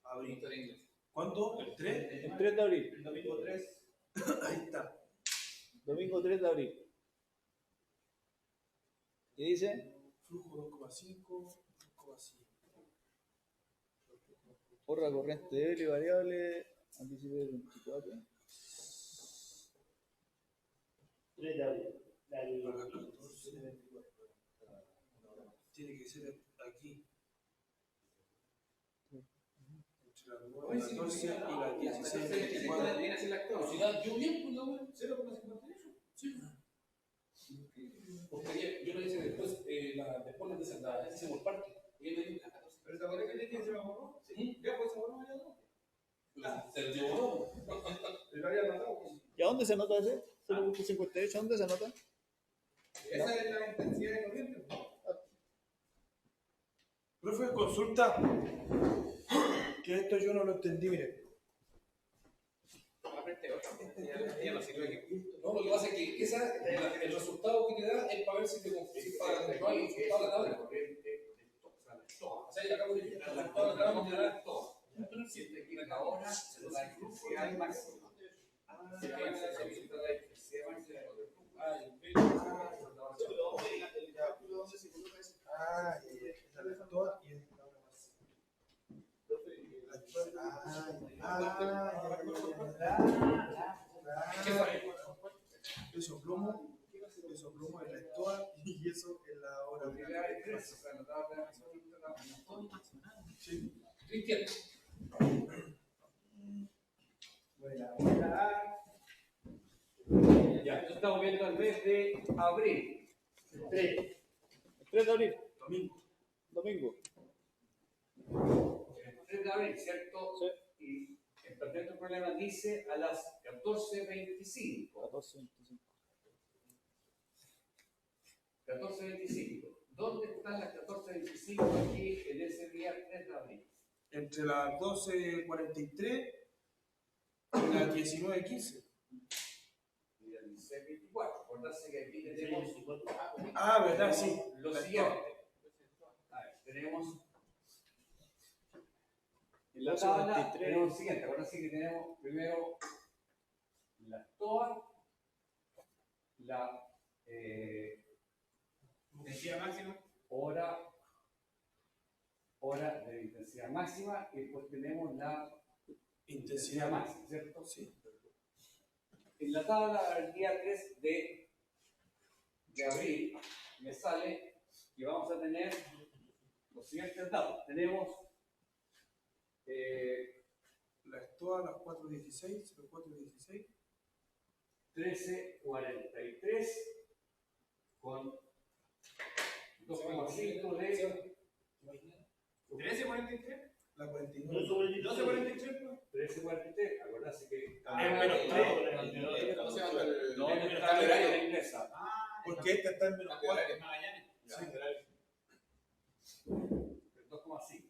Abril. Cultura inglesa. ¿Cuándo? ¿El 3? El 3 de abril. El domingo 3. Ahí está. Domingo 3 de abril. ¿Qué dice? Flujo 2,5. 2,5. Porra corriente débil y variable. Anticipo del 24. 3 de abril. Acá, 14. Tiene que ser aquí. Entre la 9, 14 y la 16, 24. Viene a ser la actual. Si da yo bien, pues la wea, 0,58. Sí. Porque yo lo hice después, después les hicimos parte. Y él me dijo, 14. ¿Pero te acuerdas que se me borró? Sí. Ya, pues se borró ya no. Se lo llevó. Lo había notado. ¿Y a dónde se anota ese? 0.58, ¿a dónde se anota? Esa es la intensidad de corriente. Profe, consulta. Que esto yo no lo entendí, mire. Aprende otra. Ya no sirve aquí. No, lo que pasa es que el resultado que te da es para ver si te confías para controlar el resultado de la tabla. O sea, yo acabo de decir, el resultado de la tabla te da todo. Siente que ahora la intensidad máxima. Ah, esa es toda y esta ahora más. Peso plomo en la estoa y eso en la hora. Sí. Cristian, Ya, entonces estamos viendo el mes de abril. 3. El 3 de abril. Domingo. Domingo. El 3 de abril, ¿cierto? Sí. Y el presente problema dice a las 14:25. 14.25. 14:25. ¿Dónde están las 14:25 aquí en ese día 3 de abril? Entre las 12:43 y las 19:15. Y el 16:24. Acordarse que aquí tenemos Ah, ¿verdad? Sí. lo La siguiente. A ver, tenemos en la tabla tenemos lo siguiente. Acordarse que tenemos primero la TOA, la Intensidad máxima. hora de intensidad máxima y después tenemos la Intensidad máxima, ¿cierto? Sí. En la tabla del día 3 de abril me sale que vamos a tener los siguientes datos. Tenemos La estoa a las 4:16, 04:16. 13:43 con 2,5 de 13:43. La 49. 12:43. 13:43. Acordarse que menos tres. ¿Cómo se llama el no el está en horario? la inglesa. Porque esta está en menos 4. Horario Magallanes. Sí. 2,5.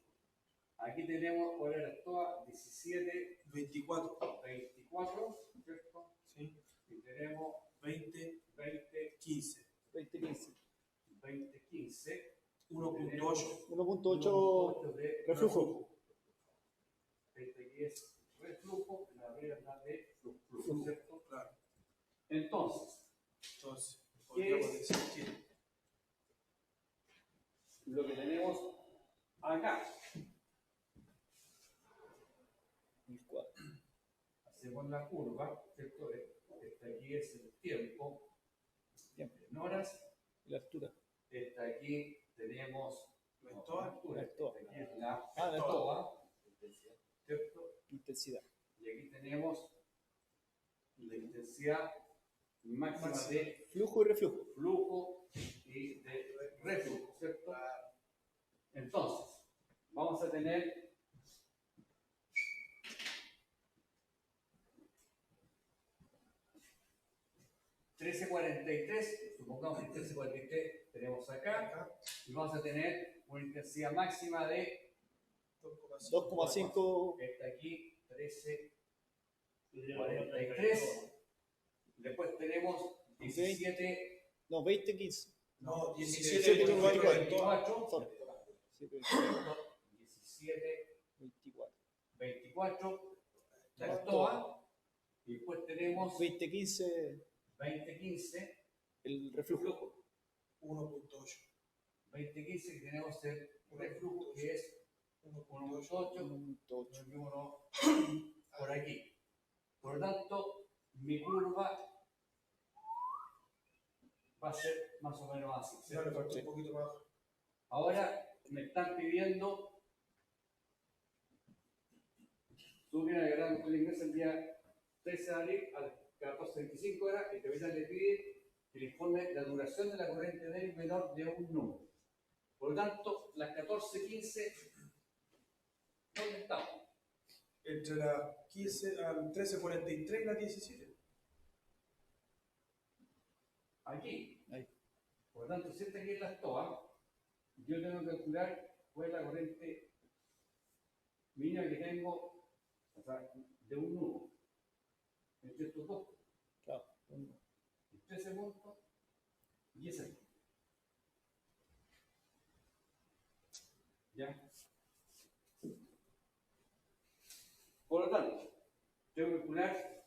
Aquí tenemos hora de toda 24. 17:24, ¿cierto? Sí. Y tenemos 20:15. 20.15. 20:15. 1.8. 1.8 de reflujo. Este aquí es reflujo, la barrera está de flujo, ¿cierto? Claro. Entonces, Entonces, podríamos decir que lo que tenemos acá con la curva, ¿cierto? Aquí es el tiempo en horas. La altura. Aquí tenemos la altura. Aquí es la la toa, ¿cierto? intensidad. Y aquí tenemos la intensidad máxima de Flujo y reflujo. flujo y de reflujo, ¿cierto? Entonces, vamos a tener $13.43, supongamos que 13.43 tenemos acá, y vamos a tener una intensidad máxima de 2,5. está aquí 13.43. Después tenemos 17. No, 20, 15. No, 17, 17, 24. Sorry. 17, 24. 24. La TOA. Y después tenemos 20, 15. 20, 15. El reflujo. 1.8. 20, 15 que tenemos el reflujo que es 1.8. 1 por aquí. Por lo tanto, mi curva va a ser más o menos así. Ya le faltó un poquito más. Ahora me están pidiendo, subir al gran escuela inglesa el día 13 de abril a las 14:25 horas, y te le pide que le informe la duración de la corriente débil menor de un número. Por lo tanto, las 14:15, ¿dónde estamos? Entre las 15 al 13.43 y las 17. Aquí. Ahí. Por lo tanto, si aquí en la TOA, yo tengo que calcular cuál es la corriente mínima que tengo, o sea, de un nudo entre estos dos. Claro. Entre ese punto y ese punto. ¿Ya? Por lo tanto, tengo que calcular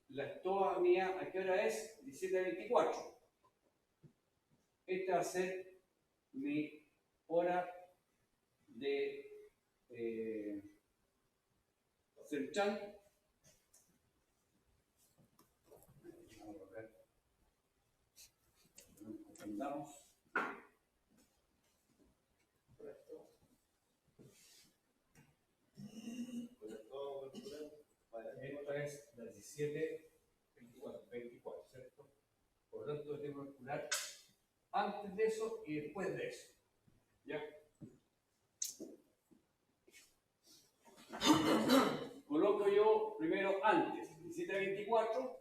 la TOA mía, ¿a qué hora es? 17:24. Esta va a ser mi hora de central. Vamos a ver. No confundamos. Esta es la 17:24, ¿cierto? Por lo tanto, tengo que calcular antes de eso y después de eso. ¿Ya? Coloco yo primero antes, 17:24,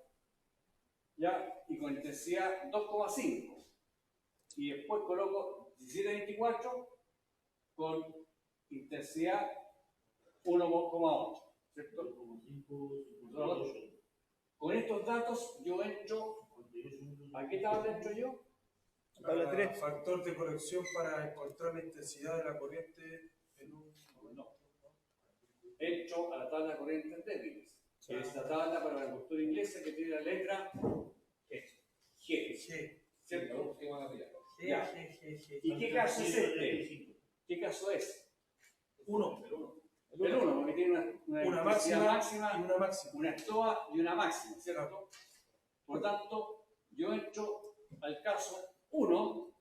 ¿ya? Y con intensidad 2,5. Y después coloco 17:24 con intensidad 1,8. ¿Cierto? Con estos datos yo entro. ¿A qué tabla entro yo? Tabla 3. Factor de corrección para encontrar la intensidad de la corriente en un. No. Entro a la tabla de corrientes débiles. Sí. Esta tabla para la cultura inglesa que tiene la letra G. ¿Cierto? Ya. ¿Y qué caso es este? ¿Qué caso es? 1. El 1, porque tiene Una máxima y una máxima. una TOA y una máxima, ¿cierto? Por lo tanto, yo entro al caso 1.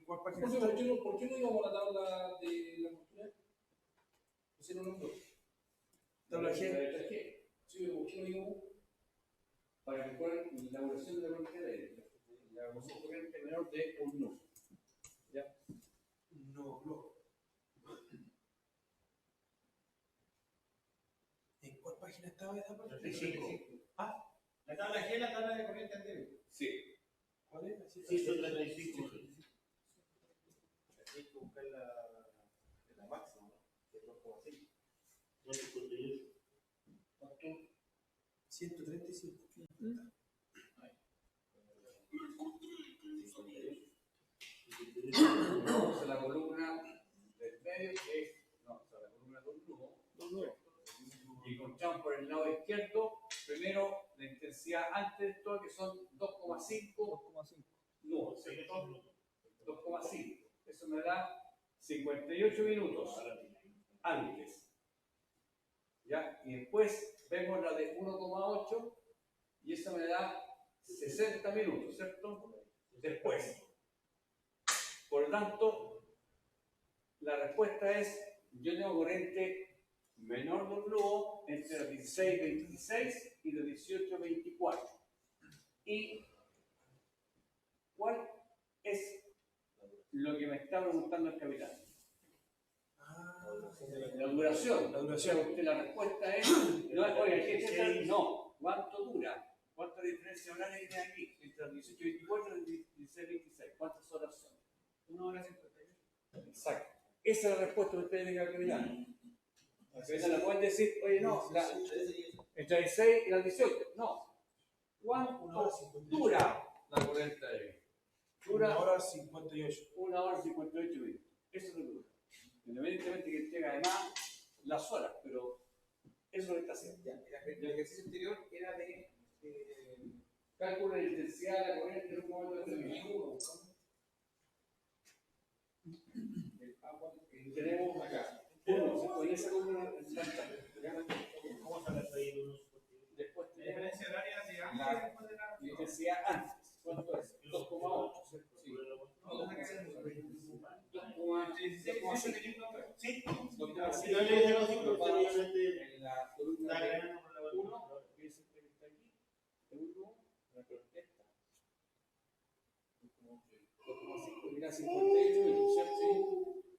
¿Cuál página ¿Por qué no íbamos a la tabla de la cultura? ¿Ese no nombró? Tabla G. Sí, ¿por qué no íbamos? Para calcular la duración de la corriente de la corriente menor de un nudo. ¿Ya? No. ¿En cuál página estaba esa página? 35. La tabla G es la tabla de corriente débil. Sí. ¿Cuál es? 135. Hay que buscar la máxima, ¿no? Que es 2,5. 135. Vamos a la columna del medio, que es, no, o sea, la columna de un nudo. Y encontramos por el lado izquierdo, primero la intensidad antes de esto, que son 2,5 nudos, ¿cierto? 2,5. Eso me da 58 minutos antes. ¿Ya? Y después vemos la de 1,8 y esa me da 60 minutos, ¿cierto? Después. Por lo tanto, la respuesta es, yo tengo corriente menor del flujo entre los 16.26 y los 18.24. ¿Y cuál es lo que me está preguntando el capitán? La duración. La duración. Porque la respuesta es, no, oye, no, ¿cuánto dura? ¿Cuánta diferencia horaria tiene aquí entre los 18.24 y los 16.26? ¿Cuántas horas son? 1 hora 58. Exacto. Esa es la respuesta que ustedes tienen que capitán. La capitán la pueden decir, oye, no, entre 16 y las 18. No. ¿Cuánto dura la corriente de dura 1 hora 58. 1 hora 58 minutos. Eso es lo que dura. Independientemente que tenga además las horas, pero eso es lo que está haciendo. Ya, el ejercicio anterior era de Cálculo de intensidad de la corriente en un momento determinado. Tenemos acá. Con esa columna en pantalla. ¿Cómo sacaste ahí unos? Después la diferencia horaria de la antes y después de la. intensidad antes. ¿Cuánto es? 2,8. Sí. 2,5. Sí, En la columna de 1, que es este que está aquí, de 1, la protesta. 2,5, mira, 58 minutos, ¿cierto?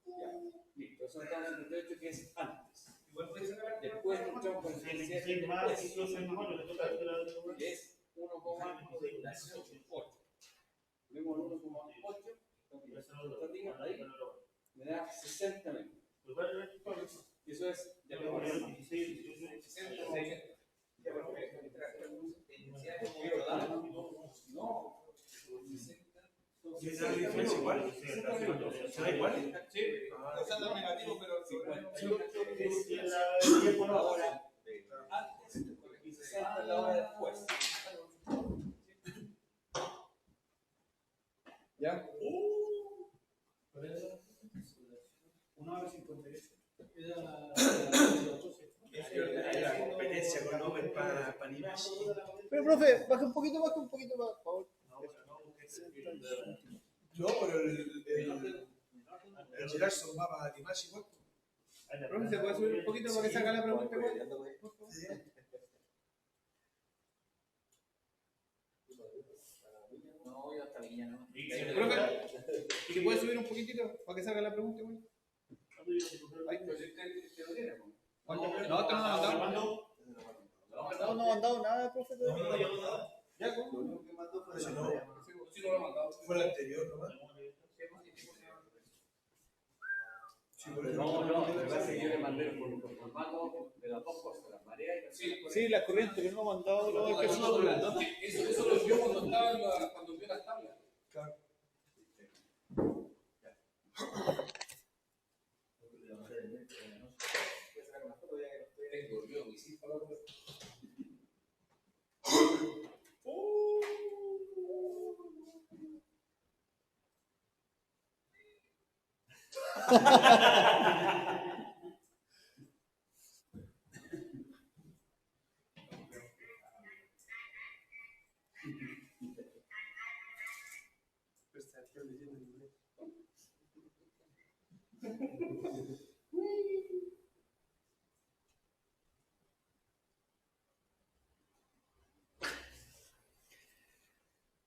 Ya, listo, eso está en 58 que es antes. Igual puede ser la. Después entramos con la intensidad sí, más, después, incluso en igual, le toca hacer la que es 1,8. Vemos el 1,8, ahí, me da 60 minutos. Y eso es de la no. ¿Y esa diferencia igual? ¿Será igual? Sí. Usando negativo, pero 58 es la hora antes y 60 la hora después. ¿Ya? 1 hora 58. La competencia con Nobel para Nimashi. Pero, profe, baja un poquito más, por favor. No, pero el Gerardson va para Nimashi igual. Profe, ¿se puede subir un poquito para que salga la pregunta? No, yo hasta Viña no. Profe, ¿se puede subir un poquitito para que salga la pregunta? Ay, pero si usted lo tiene, ¿no? No, te lo mandado. No, no han dado nada, profe. Ya, ¿cómo? Lo único que mandó fue Eso la no. tarea. Sí, no lo he mandado. Fue el anterior nomás. Sí, por eso. No, lo que pasa es que yo le mandé por los formatos de las dos cosas, la marea y la Sí, la corriente que no ha mandado los ejercicios. Eso lo vio cuando estaba cuando vio las tablas. Claro. Tengo yo, y sí, para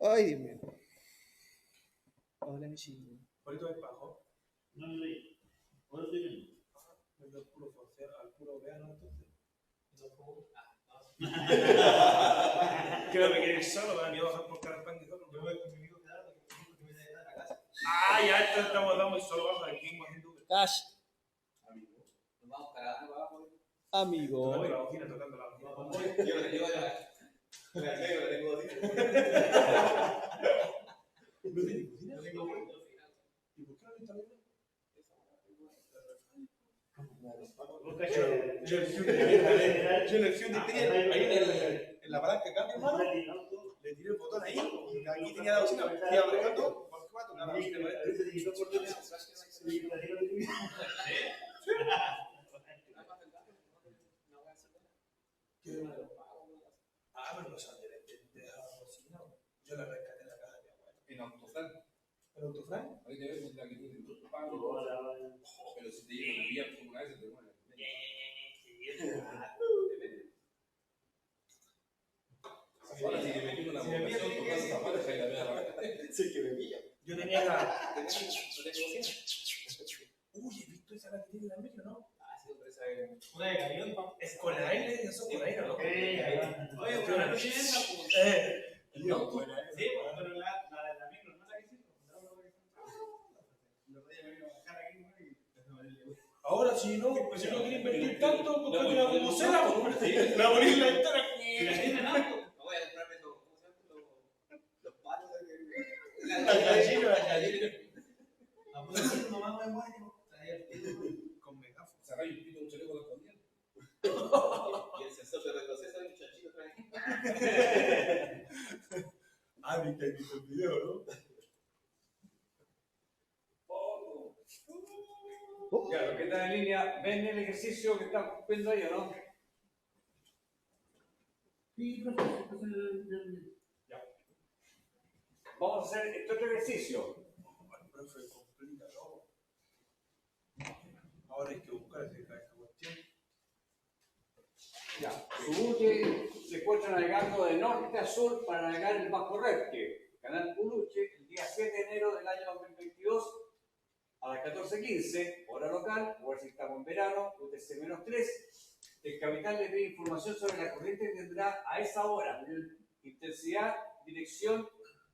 Ay, Dios mío. Hola, mi chico. Ahorita es bajo. No lo leí. Ahora estoy viendo. Es al puro forcear, al puro veano entonces. Creo que quiere ir solo, para mí bajar por Carapán y solo. Yo voy con mi amigo Gerardo, que me dijo que me iba a dejar a casa. Ah, ya estamos dando solo bajo aquí haciendo. Cash. Nos vamos cargando abajo. Amigo. Tocando la bocina, tocando la bocina. Yo la tengo así. ¿No tiene cocina? No tengo vuelta. ¿Y por qué no le está viendo? Yo en el Hyundai tenía ahí en la palanca acá, mi hermano, le tiré el botón ahí, y aquí tenía la bocina, me iba manejando, ¿por qué va a tocar la bocina? tema de los pagos. Ah, pero no son de cocina. Yo la rescaté en la casa de mi abuela. En Autofran, ¿El autofran? ahí te ves la que tiene tus pagos. Pero si te llevan a vía por una vez, te devuelven. Ahora si te metí una votación, tú vas a pareja y la vea rápida. Sí, que me pilla. Yo tenía la. ¿No tengo cocina? Uy, ¿he visto esa la que tiene la micro, no? Ah, sí, pero esa es... Una de camión, Es con aire, eso con aire, ¿no? Oye, pero no tiene esa, pues. El no, Sí, pues, pero la micro, ¿no la que hiciste? Los reyes me iban a bajar aquí, ¿no? Y ahora si no quiere invertir tanto, pues con una bubucela, Sí. la abrir la ventana. si la tienen alto. No voy a comprarme esos, ¿cómo se llaman? Los palos. La gallina. A poder ser nomás más guayo. Traía el pito con megáfono. Sacáis un pito, un chaleco de escondido. Y el sensor de retroceso del muchachito trae. Ah, viste el video, ¿no? Ya, los que están en línea, ven el ejercicio que están viendo ahí, ¿o no? Sí, profe. Vamos a hacer este otro ejercicio. El profe complica todo. Ahora hay que buscar esa cuestión. Ya, Subuche se encuentra navegando de norte a sur para navegar el Bajo Repque, Canal Puluche, el día 7 de enero del año 2022 a las 14:15, hora local, o si estamos en verano, UTC-3. El capitán le pide información sobre la corriente que tendrá a esa hora, intensidad, dirección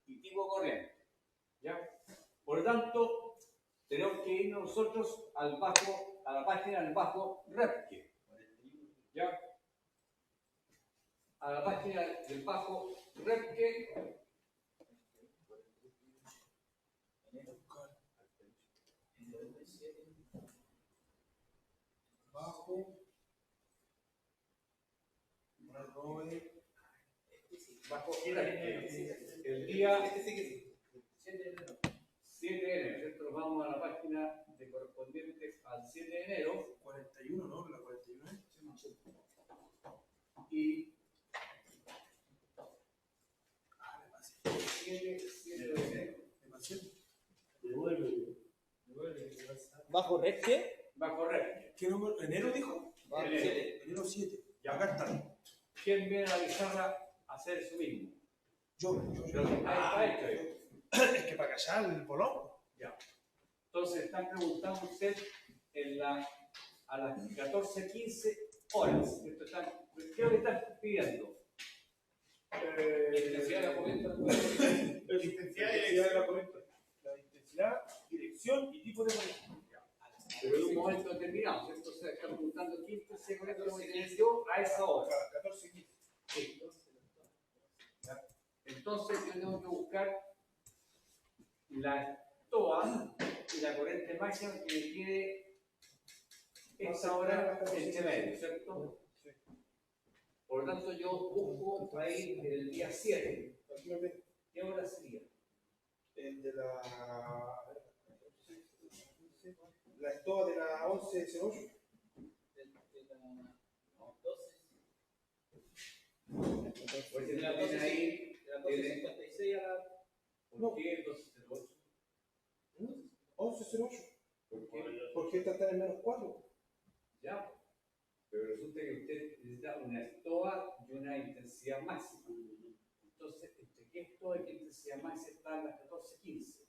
y tipo corriente. ¿Ya? Por lo tanto, tenemos que irnos nosotros a la página del Bajo Repque. ¿Ya? A la página del Bajo Repque. Bajo. Bajo Repque. El día Este sí que sí. 7 de enero. 7 de enero. Nosotros vamos a la página de correspondiente al 7 de enero 41, ¿no? La 41. y 7 de enero. ¿Bajo red qué? Bajo Repque. ¿Qué número? ¿Enero dijo? Enero. Enero 7. Ya. Acá está. ¿Quién viene a la pizarra a hacer eso mismo? Yo. Pero está hecho ahí. Es que para callar el bolón. Entonces están preguntando usted a las 14:15 horas. ¿Qué es lo que están pidiendo? Intensidad de la corriente. La intensidad de la corriente. La intensidad, dirección y tipo de corriente. Pero en un momento determinado, ¿cierto? O sea, están preguntando qué intensidad corriente voy a tener yo a esa hora. 14 15. Sí. Entonces yo tengo que buscar la TOA y la corriente máxima que me quede esa hora entre medio, ¿cierto? Por lo tanto, yo busco ahí el día 7. ¿Qué hora sería? El de la estoa de la 11:08. Pues si la tiene ahí, tiene 56 a la... ¿por qué 12:08? 11:08. ¿Por qué? Porque esta está en -4. Ya. Pero resulta que usted necesita una estoa y una intensidad máxima. Entonces, ¿entre qué estoa y qué intensidad máxima están las 14:15?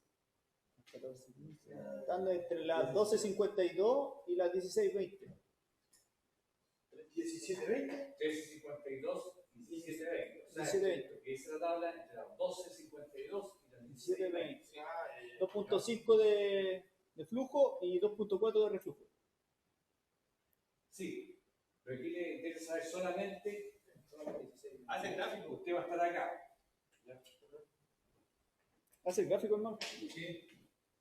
Están entre las 12:52 y las 16:20. 17:20. 13:52 y 17:20. O sea, 17:20. que dice la tabla entre las 12:52 y las 17:20. 2.5 de flujo y 2.4 de reflujo. Sí, pero aquí le interesa saber solamente. Hace el gráfico. Usted va a estar acá. ¿Ya? ¿Hace el gráfico, hermano? Sí.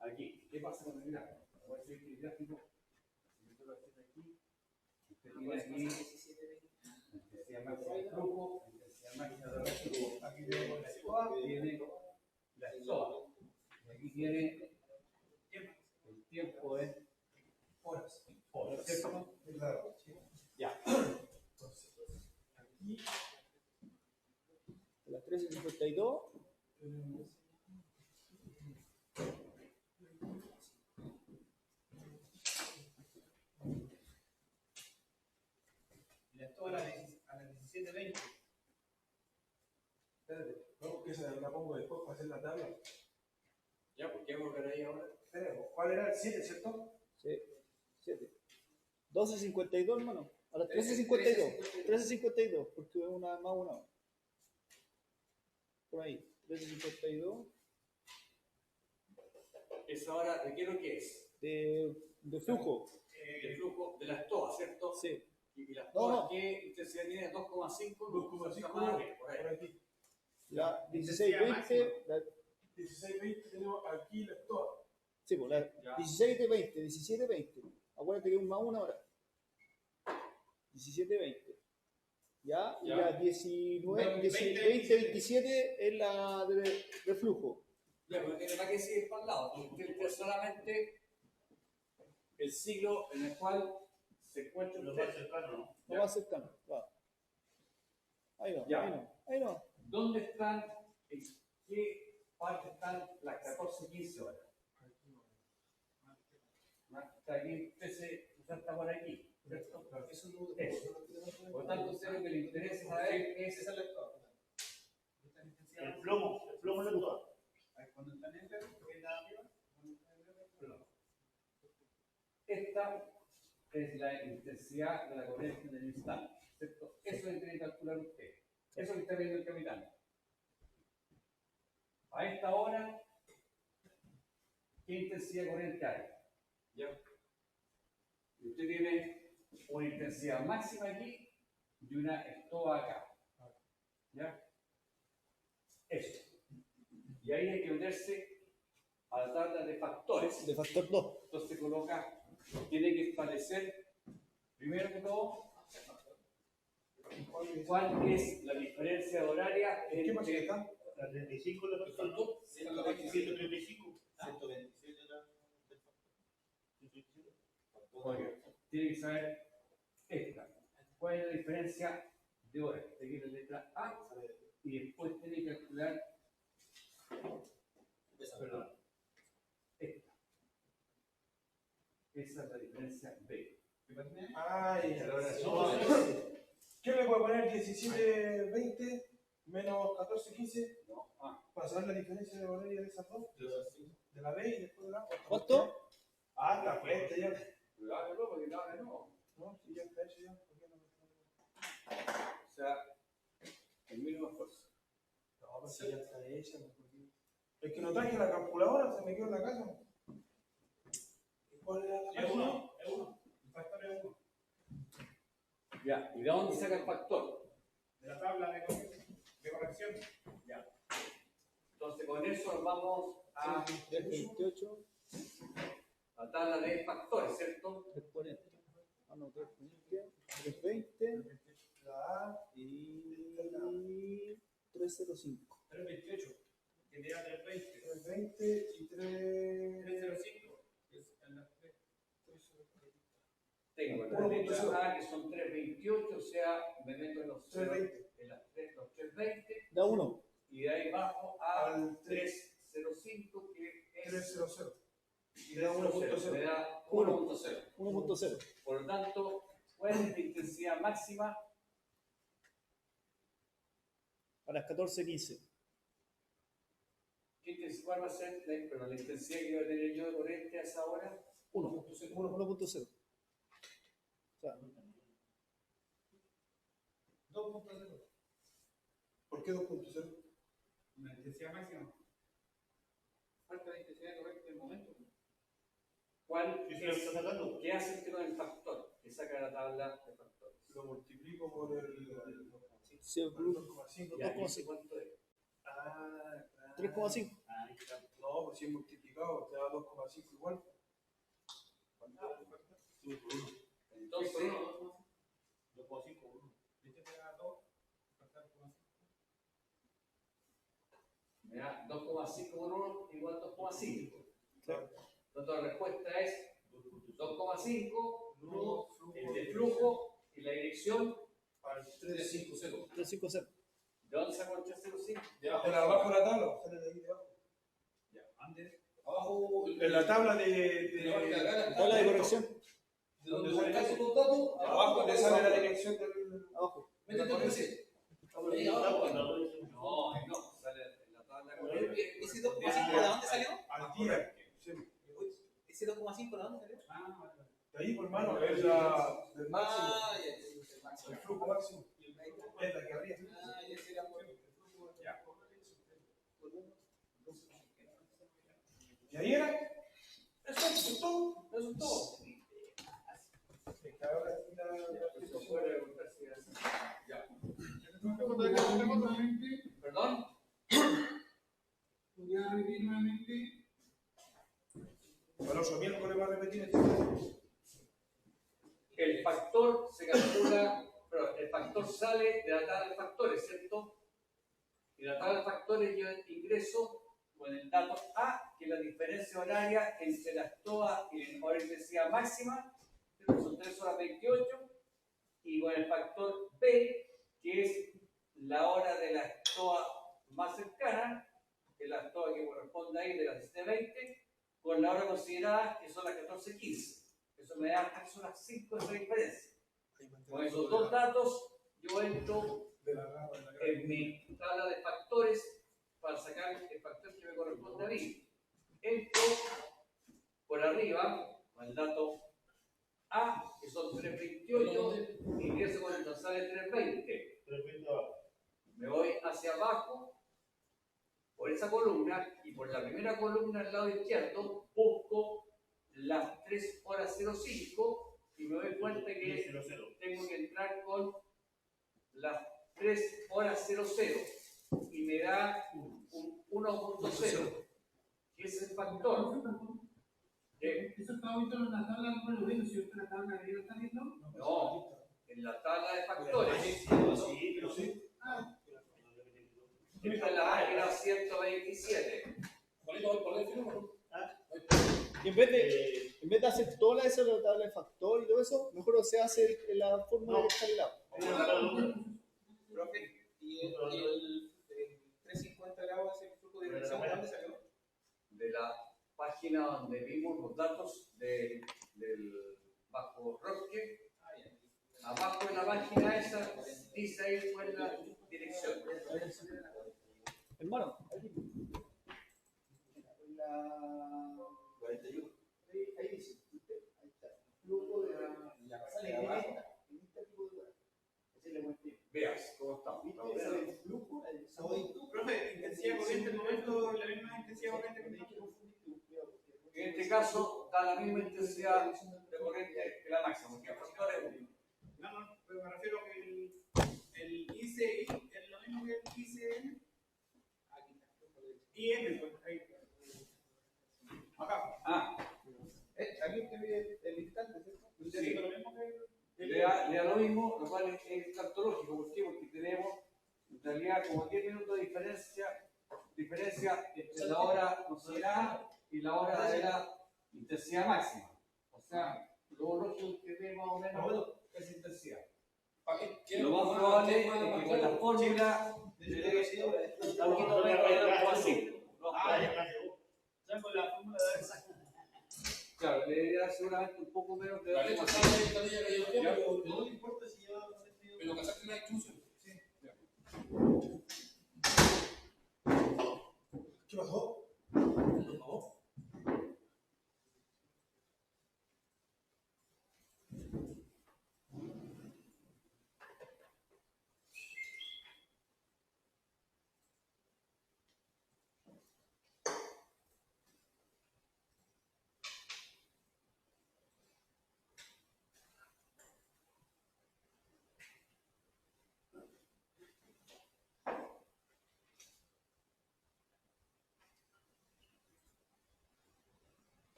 Aquí. ¿Qué pasa con el gráfico? Voy a decir que el gráfico. Si yo lo hacer aquí. Usted tiene aquí. Intensidad máxima de flujo. Intensidad máxima de reflujo. Aquí tenemos la estoa. Tiene la estoa. Y aquí tiene el tiempo en horas. ¿Cierto? Claro. Ya. De las 13.52. Y la toda a las 17:20. Espérate, no, que esa la pongo después para hacer la tabla. Ya, ¿por qué vamos a ver ahí ahora? Espérate, ¿cuál era el 7, cierto? Sí, 7. 12.52, hermano. A las 13.52. 13.52, porque es una más una. Por ahí, 13.52. ¿Esa hora de qué es lo que es? De flujo. El flujo de las TOA, ¿cierto? Sí. Y las No, TOA, no. ¿qué intensidad tiene? 2,5. 2,5 por ahí. por aquí. La 16.20. 16.20 tenemos aquí la toa. Sí, pues la Ya. 17.20. 17.20. Acuérdate que es un más una hora. 17.20. ¿Ya? Y Ya. la 20.27 es la de flujo. Ya, pero tiene para qué seguir para el lado. Porque es solamente el siglo en el cual se encuentra Lo usted. más cercano, ¿no? No va cercano. Claro. Ahí no, Ya. ahí no, ahí no. ¿Dónde están, en qué parte están las 14-15 horas? Está aquí, usted está por aquí, ¿cierto? Eso no Eso. Por lo tanto, usted lo que le interesa saber es esa lectura. El plomo es la toa. Cuando están en ¿qué está arriba? Esta es la intensidad de la corriente del instante, ¿cierto? Eso es lo que tiene que calcular usted. Eso es lo que está viendo el capitán. A esta hora, ¿qué intensidad corriente hay? ¿Ya? Y usted tiene una intensidad máxima aquí y una estoa acá. ¿Ya? Eso. Y ahí hay que meterse a la tabla de factores. De factor 2. Entonces coloca, tiene que establecer, primero que todo, cuál es la diferencia horaria ¿En qué página entre está? La 35 la factor. 127. 135. 127 era del Oiga, tiene que saber esta. ¿Cuál es la diferencia de hora? Aquí la letra A y después tiene que calcular, perdón, esta. Esa es la diferencia B. Ay, La hora ¿qué le puedo poner? 17.20 menos 14.15 No, A. para saber la diferencia de horaria de esas dos. De la B y después de la A. ¿Cuánto? Ah, la cuenta ya. Hágalo porque no, no. No, si ya está hecho ya. ¿Por qué no? O sea, el mismo esfuerzo. No, pues si ya está hecha. pues, porque- Es que no traje la calculadora, se me quedó en la casa. ¿Cuál era la Es página? uno. El factor es uno. Ya, ¿y de dónde saca el factor? De la tabla de corrección. Ya. Entonces con eso nos vamos a 3.28. la tabla de factores, ¿cierto? 3.40. Ah, no, 3.20. 3.20. La A Y 3.05. 328. Que te da 320. 320 y 3. 305. Es en las 3. Tengo la 1.0. letra A que son 328, o sea, me meto en los 320. en las 3, los 320 Da 1. y de ahí bajo a Al 305 que es 300. Y 300, da 1.0. me da 1.0. 1.0. Por lo tanto, ¿cuál es la intensidad máxima? A las 14.15. ¿Cuál va a ser la intensidad que voy a tener yo de corriente a esa hora? 1.0. 1.0. O sea, 2.0. ¿Por qué 2.0? La intensidad máxima. Falta la intensidad correcta del momento. ¿Cuál ¿Qué se lo está sacando? ¿Qué hace usted con el factor? Que saca la tabla de factores. Lo multiplico por el sí, 2,5. Ya, 2,5. ¿cuánto es? Ah, 3,5. no, pues si es multiplicado, te da 2,5 igual. Entonces, 2,5. Este te da 2. Falta 2,5. me da 2,5 por 1 igual 2,5. Claro. Entonces la respuesta es 2,5, el de flujo y la dirección al 350. 350. ¿De dónde sacó el 305? Debajo Por abajo de la tabla. Sale de ahí debajo. Ya, ande. abajo. En la tabla de de Tabla de corrección. de donde buscas los datos, abajo donde sale la dirección del. Abajo. métete en ese. Ahí No, abajo. No, no, sale en la tabla. ¿Ese 2,5 de dónde salió? Al día. Sí. ¿Ese 2,5 de dónde salió? De ahí, por hermano, es la del máximo. Ah, ya, El flujo máximo. Es la que arriba. Ah, ya será por. ¿Y ahí era? Eso es todo. Eso es todo. Ya. ¿Perdón? ¿Podría repetir nuevamente? Para los miércoles va a repetir esto. El factor se calcula, pero el factor sale de la tabla de factores, ¿cierto? Y la tabla de factores yo ingreso con el dato A, que es la diferencia horaria entre la TOA y la hora de intensidad máxima, que son 3 horas 28, y con el factor B, que es la hora de la TOA más cercana, que es la TOA que corresponde ahí de las 17:20, con la hora considerada, que son las 14:15. Eso me da 3 horas 5 de diferencia. Con esos dos datos, yo entro en mi tabla de factores para sacar el factor que me corresponde a mí. Entro por arriba con el dato A, que son 328, ingreso con el sale 320. Me voy hacia abajo por esa columna y por la primera columna al lado izquierdo busco las 3 horas 05 y me doy cuenta que tengo que entrar con las 3 horas 00 y me da un 1.0, que es el factor. ¿Eso está visto en la tabla número 1, ¿cierto? ¿En la tabla que está viendo? No, en la tabla de factores. Esta es la página 127. Y en vez de hacer toda esa la tabla de factor y todo eso, mejor se hace la fórmula que está al lado. Profe, ¿y el 350 grados ese flujo de dirección de dónde salió? De la página donde vimos los datos del bajo Roque. Abajo en la página esa dice ahí cuál es la dirección. Hermano, aquí. La 41. ahí dice, ahí está. Flujo de en este tipo de lugar. Así le muestro. Veas cómo estamos. ¿Viste? El flujo, Profe, intensidad corriente en el momento, la misma intensidad corriente que tenemos. En este caso, da la misma intensidad de corriente que la máxima, porque el factor es 1. No, pero me refiero a que el ICI es lo mismo que el ICM. Aquí está. IM, pues ahí. Acá. Aquí usted ve el instante, ¿cierto? ¿Usted Sí. hace lo mismo que Le da lo mismo, lo cual es tautológico. ¿Por qué? Porque tenemos en realidad como 10 minutos de diferencia entre la hora considerada y la hora de la intensidad máxima. O sea, lo lógico que ve más o menos esa intensidad. Lo más probable es que con la fórmula de un poquito menos de 2,5. Ya con la fórmula de esa. Claro, le debería dar seguramente un poco menos de La letra 2,5. pero No importa si ya pero casaste la instrucción. ¿Qué pasó?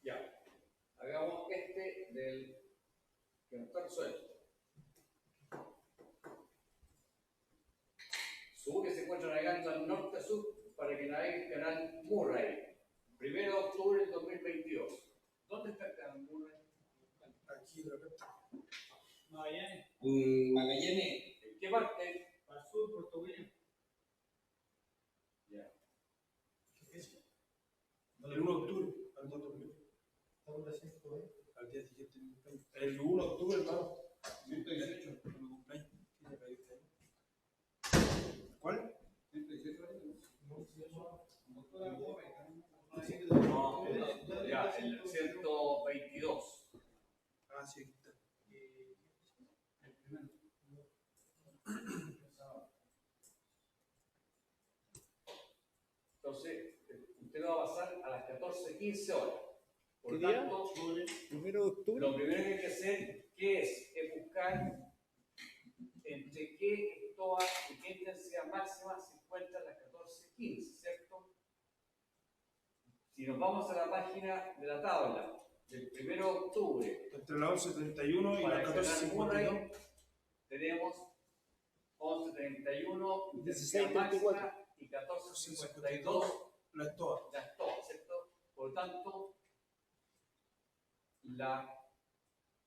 Ya. Hagamos este del que no está resuelto. Su buque se encuentra navegando al norte-sur para que navegue el canal Murray. 1 de octubre del Magallanes, Magallanes, ¿En qué parte? para el sur, Puerto William. Ya. El 1 de octubre, al 4 de octubre. Estamos recién por ahí. Al día siguiente de mi cumpleaños. El 1 de octubre, hermano. 118, mi cumpleaños. ¿Cuál? No, ya, el 122. Ah, sí, aquí está. Entonces, usted va a pasar a las 14:15 horas. Por ¿Qué día? tanto, 1 de octubre. lo primero que hay que hacer, ¿qué es? Es buscar entre qué estoa y qué intensidad máxima se encuentran las 14:15, ¿cierto? Si nos vamos a la página de la tabla del 1 de octubre, Entre la 11:31 y para la accionar 14:52. Murray, tenemos 11:31, 16:34. máxima, y 14:52 La estoa. la estoa, ¿cierto? Por lo tanto, la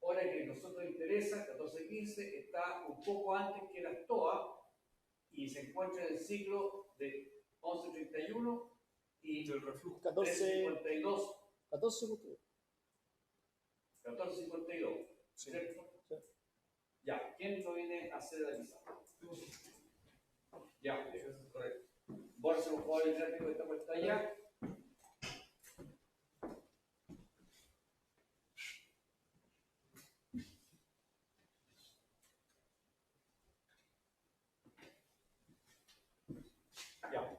hora que a nosotros interesa, 14:15, está un poco antes que la estoa y se encuentra en el ciclo de 11:31 y Del reflujo. 13:52. 14. 14:52, Sí. ¿cierto? Sí. Ya, ¿quién lo viene a hacer la pizarra? Ya, eso es correcto. Borse un jugador el gráfico que está puesto allá. Ya.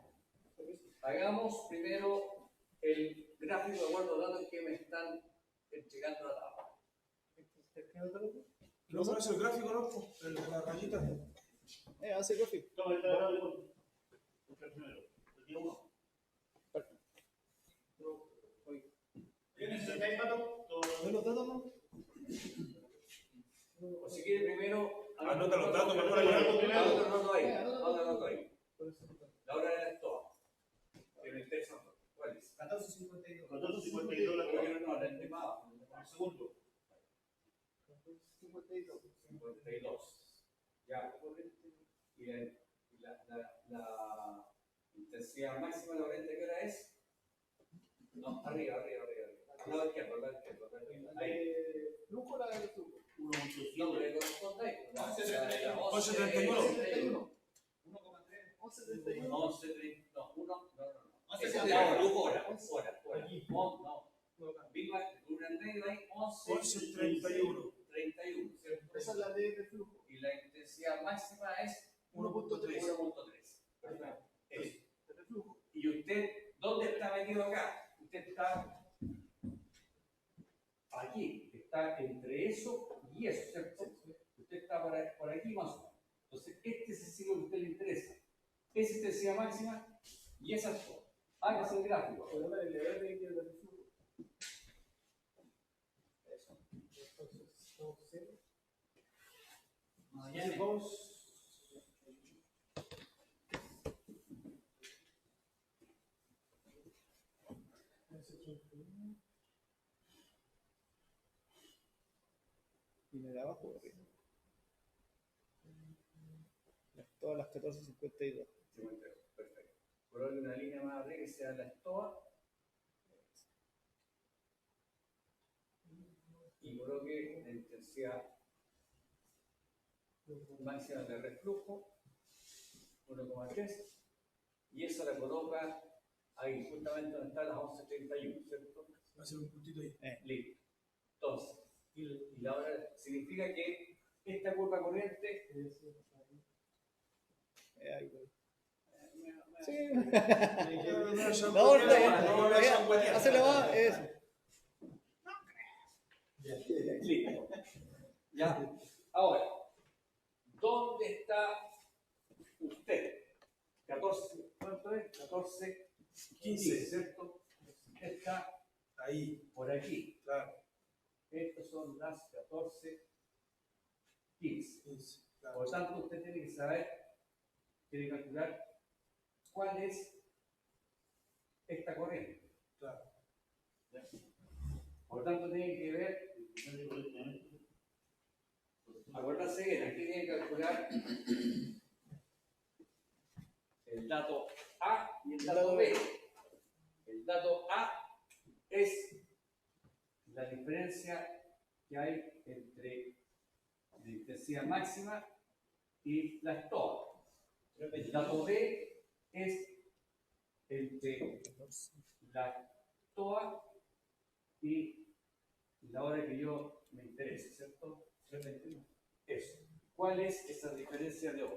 Hagamos primero el gráfico de acuerdo a los datos que me están entregando la tabla. No aparece el gráfico, ¿no? El de la rayita. Hace gráfico. Toma el tablero con. El primero. El día 1. ¿Qué necesitáis, Pato? ¿No los datos, no? O si quiere primero. Anota los datos, mejor ahí. allá. Anota ahí. La hora de la estoa. Que me interesa. ¿Cuál es? 14:52. 14:52 la Pero no, la de más abajo. El segundo. 52. Ya. Y la intensidad máxima de la corriente, ¿qué hora es? No, arriba. No, a la izquierda. Ahí. Flujo la de flujo. No, pero le corresponde ahí. 11:31. 11:31. No, 1. No. 11:31. Hora. No. Viva una regla ahí, 11:31. 31, ¿cierto? Esa es la de flujo. Y la intensidad máxima es 1.3. 1.3. Perfecto. Eso. ¿Y usted dónde está metido acá? Usted está aquí, está entre eso y eso, ¿cierto? Usted está por aquí más o menos. Entonces, este es el ciclo que a usted le interesa. Esa intensidad máxima y esa es todo. Hágase el gráfico. Magallanes. Y la de abajo o arriba. Todas las 14:52. Perfecto. Coloque una línea más arriba que sea la estoa. Y coloque la intensidad máxima de reflujo, 1,3. Y eso la coloca ahí, justamente donde están las 11:31, ¿cierto? Hacer un puntito ahí. Listo. Entonces, y la hora significa que esta curva corriente. Ahí, güey. Sí. No, No, está bien. Hacele más. Listo. Ya. Ahora, ¿dónde está usted? 14, ¿cuánto es? 14:15, ¿cierto? Usted está Ahí, por aquí. claro. Estas son las 14:15. 15, claro. Por lo tanto, usted tiene que saber, tiene que calcular cuál es esta corriente. Claro. Por lo tanto, tiene que ver Acuérdense bien, aquí tienen que calcular el dato A y el dato B. El dato A es la diferencia que hay entre la intensidad máxima y la estoa. El dato B es entre la estoa y la hora que yo me interese, ¿cierto? Eso. ¿Cuál es esa diferencia de hora?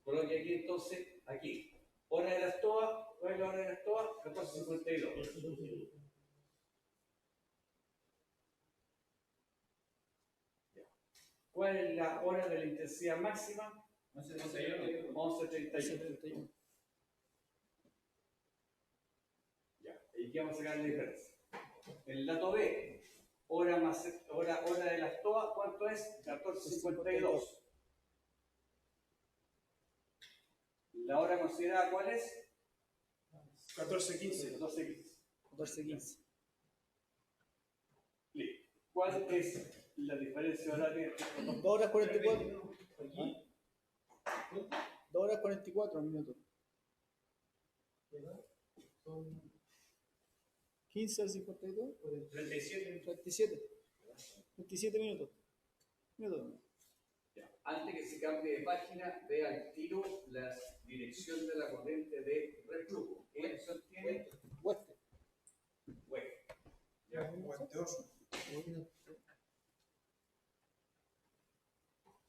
Coloque aquí entonces, aquí. Hora de la estoa, ¿cuál es la hora de la estoa? 14:52. ¿Cuál es la hora de la intensidad máxima? 11:31. Ya, y aquí vamos a sacar la diferencia. El dato B, hora de la estoa, ¿cuánto es? 14:52. ¿La hora considerada cuál es? 14:15. 14:15. Listo. ¿Cuál es la diferencia horaria? 2 horas 44. 2 horas 44 minutos. 15 al 52. 37 minutos. Ya. Antes que se cambie de página, vea al tiro la dirección de la corriente de reflujo. ¿Qué dirección tiene? Oeste. Ya.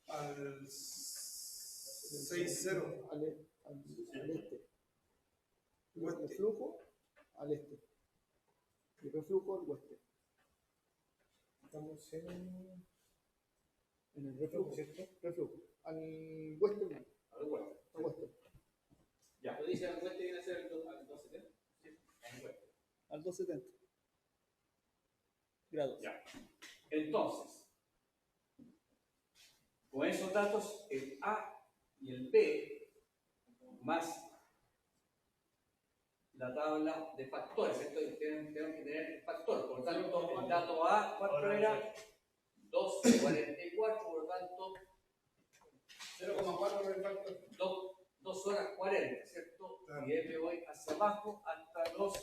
Al 6-0. Al este. Oeste. Reflujo al este. Y reflujo al oeste. Estamos en En el reflujo, ¿cierto? Reflujo. Al oeste. Al oeste. Al oeste. Ya. Lo dice al oeste viene a ser al 270. Al oeste. Al 270 grados. Ya. Entonces, con esos datos, el A y el B, más la tabla de factores, ¿cierto? Tienen que tener el factor. Por lo tanto, el dato A, ¿cuánto era? 2:44, por lo tanto, 0,4 por el factor. 2 horas 40, ¿cierto? Y ahí me voy hacia abajo hasta los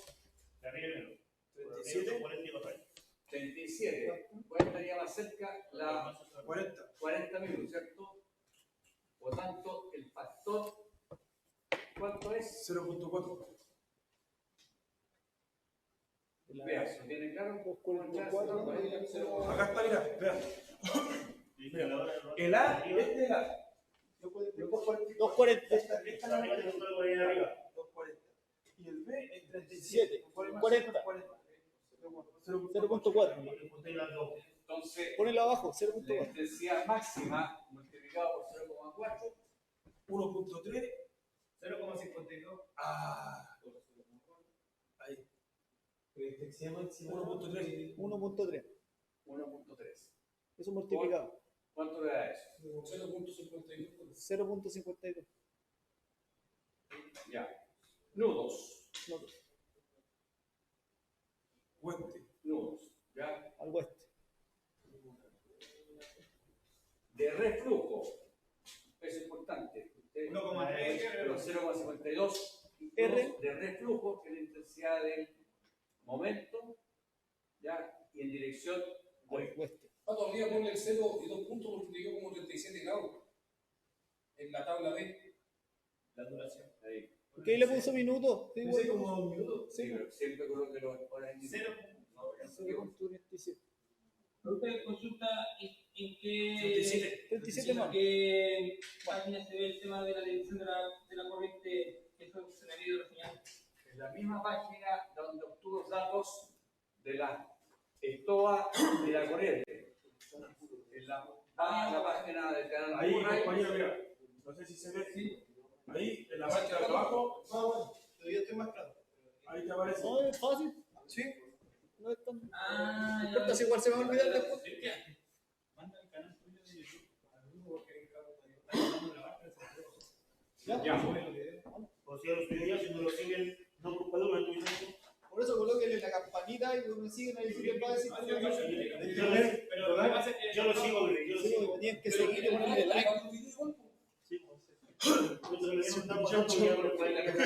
37. ¿Cuál estaría más cerca? La 40 minutos, ¿cierto? Por lo tanto, el factor, ¿cuánto es? 0.4. Vea, ¿lo tienen claro? 244. Acá está, mira, vean. El A, este es el A. 240. Esta es la meta que está por ahí arriba. 240. Y el B es 37. 40. 0.4. Entonces, Ponelo abajo, la 0.4. intensidad máxima multiplicado por 0,4, 1.3. 0,52. Ah. Ahí. 1.3. 1.3. 1.3. Eso multiplicado. ¿Cuánto le da eso? 0.52. 0.52. Ya. Nudos. Nudos. ¿Ya? Al oeste. De reflujo. Eso es importante. Usted 1,3. los 0,52 R. de reflujo, que es la intensidad del momento, ¿ya? Y en dirección oeste. Oeste. Todavía ponle el 0 y 2 puntos multiplicado como 37 grados. En la tabla B. La duración. Ahí. ¿Por qué le puso minutos? Sí, Dice bueno. como 2 minutos. Sí, pero siempre coloque los horas en 0.37. Usted consulta en qué 37 más. qué página se ve el tema de la dirección de la corriente que se me ha ido reseñando. En la misma página donde obtuvo los datos de la estoa de la corriente. En la página del canal Ahí, Murray. compañero, mira. No sé si se ve. Ahí, en la parte de abajo. Todavía estoy más claro. Ahí te aparece. No, es fácil. Sí. No es tan. Ah, No importa si igual se me va a olvidar después. Manda el canal tuyo de YouTube. Ya. O sea, los videos, si no lo siguen, no culpa de uno, tú dices, Por eso colóquenle la campanita y cuando me siguen ahí les va a decir Pero lo que pasa es que Yo lo sigo, yo lo sí, sigo. me tienen que seguir y ponerle like. Sí, pues. Nosotros le dimos una cosa porque ya no lo pueden hacer.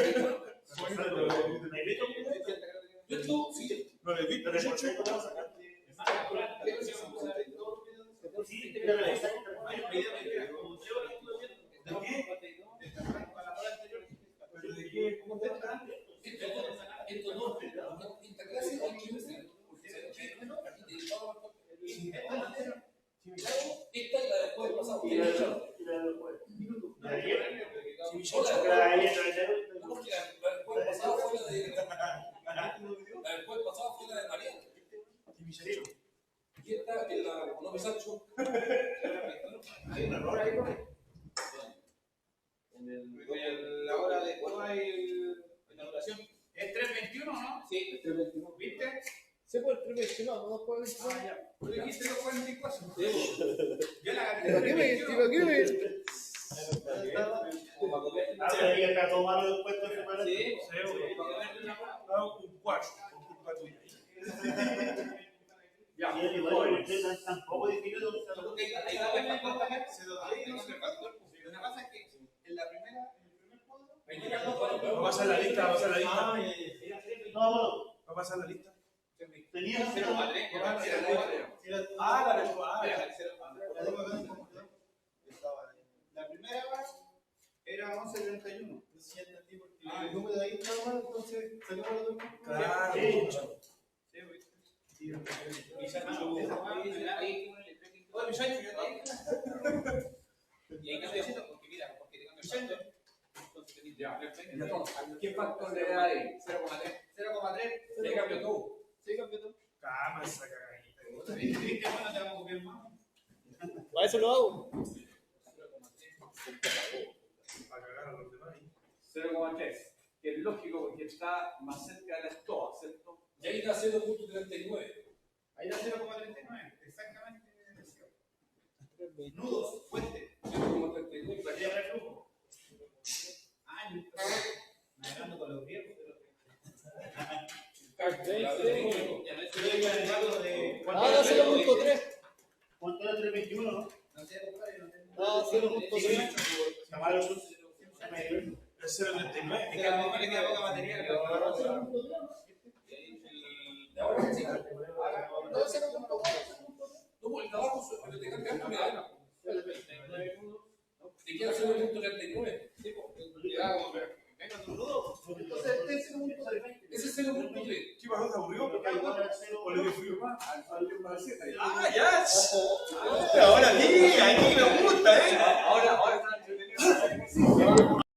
¿Me invito? Yo sí. No le vi, Pero pero por cierto, vamos a sacar. Sí, te voy a revisar. Estos dos, Interclase hay que ver. Esta es la del jueves pasado. Y la del jueves. ¿La de ayer? Hola. La de ayer, la de ayer. No, porque la del jueves pasado fue la de. La del jueves pasado fue la de Mariana. Y esta es la. No me Sancho. Hay un error ahí, ¿no? En la hora de juego hay la duración. es 3.21, ¿no? Sí, ¿Viste? Se puede el 321, no puede el 21. Tú dijiste que fue 24. Yo la ¿Pero qué me? ¿Pero qué me? Ah, pero ahí está todo malo después de separar. sí. un 4 por culpa tuya. Ya, Sí, igual, ustedes tampoco definido. Lo que pasa es que en la primera, en el primer juego, Va a pasar la lista, va a pasar la lista. No, Va a pasar la lista. tenía 0,3. La primera era 11:31. El número de ahí estaba mal, entonces salió por otro. Claro. ¿Qué factor le da ahí? 0,3. Le cambio todo. Sí, campeón. Cama esa cagadita. Para eso lo hago. Para cagar a los demás. 0,3. Que es lógico porque está más cerca de la estoa, ¿cierto? Y ahí está 0.39. Ahí da 0,39. Exactamente. Nudos, fuente. 0.39. Partida de reflujo. Navegando con los viejos. Ah, Ah, da 0.3. ¿Cuánto era 321, no? Ah, 0.3. Camaro, Es 0.39. Es que a lo mejor le queda poca batería. De ahora sí. No, 0.4. No, el trabajo pero te cambia la medalla. Te queda 0.39. Ese es 0.3. ¿Qué pasó? ¿Te aburrió? ¿O le dio frío más? Ah, ya. Ahora sí, a mí me gusta, ¿eh?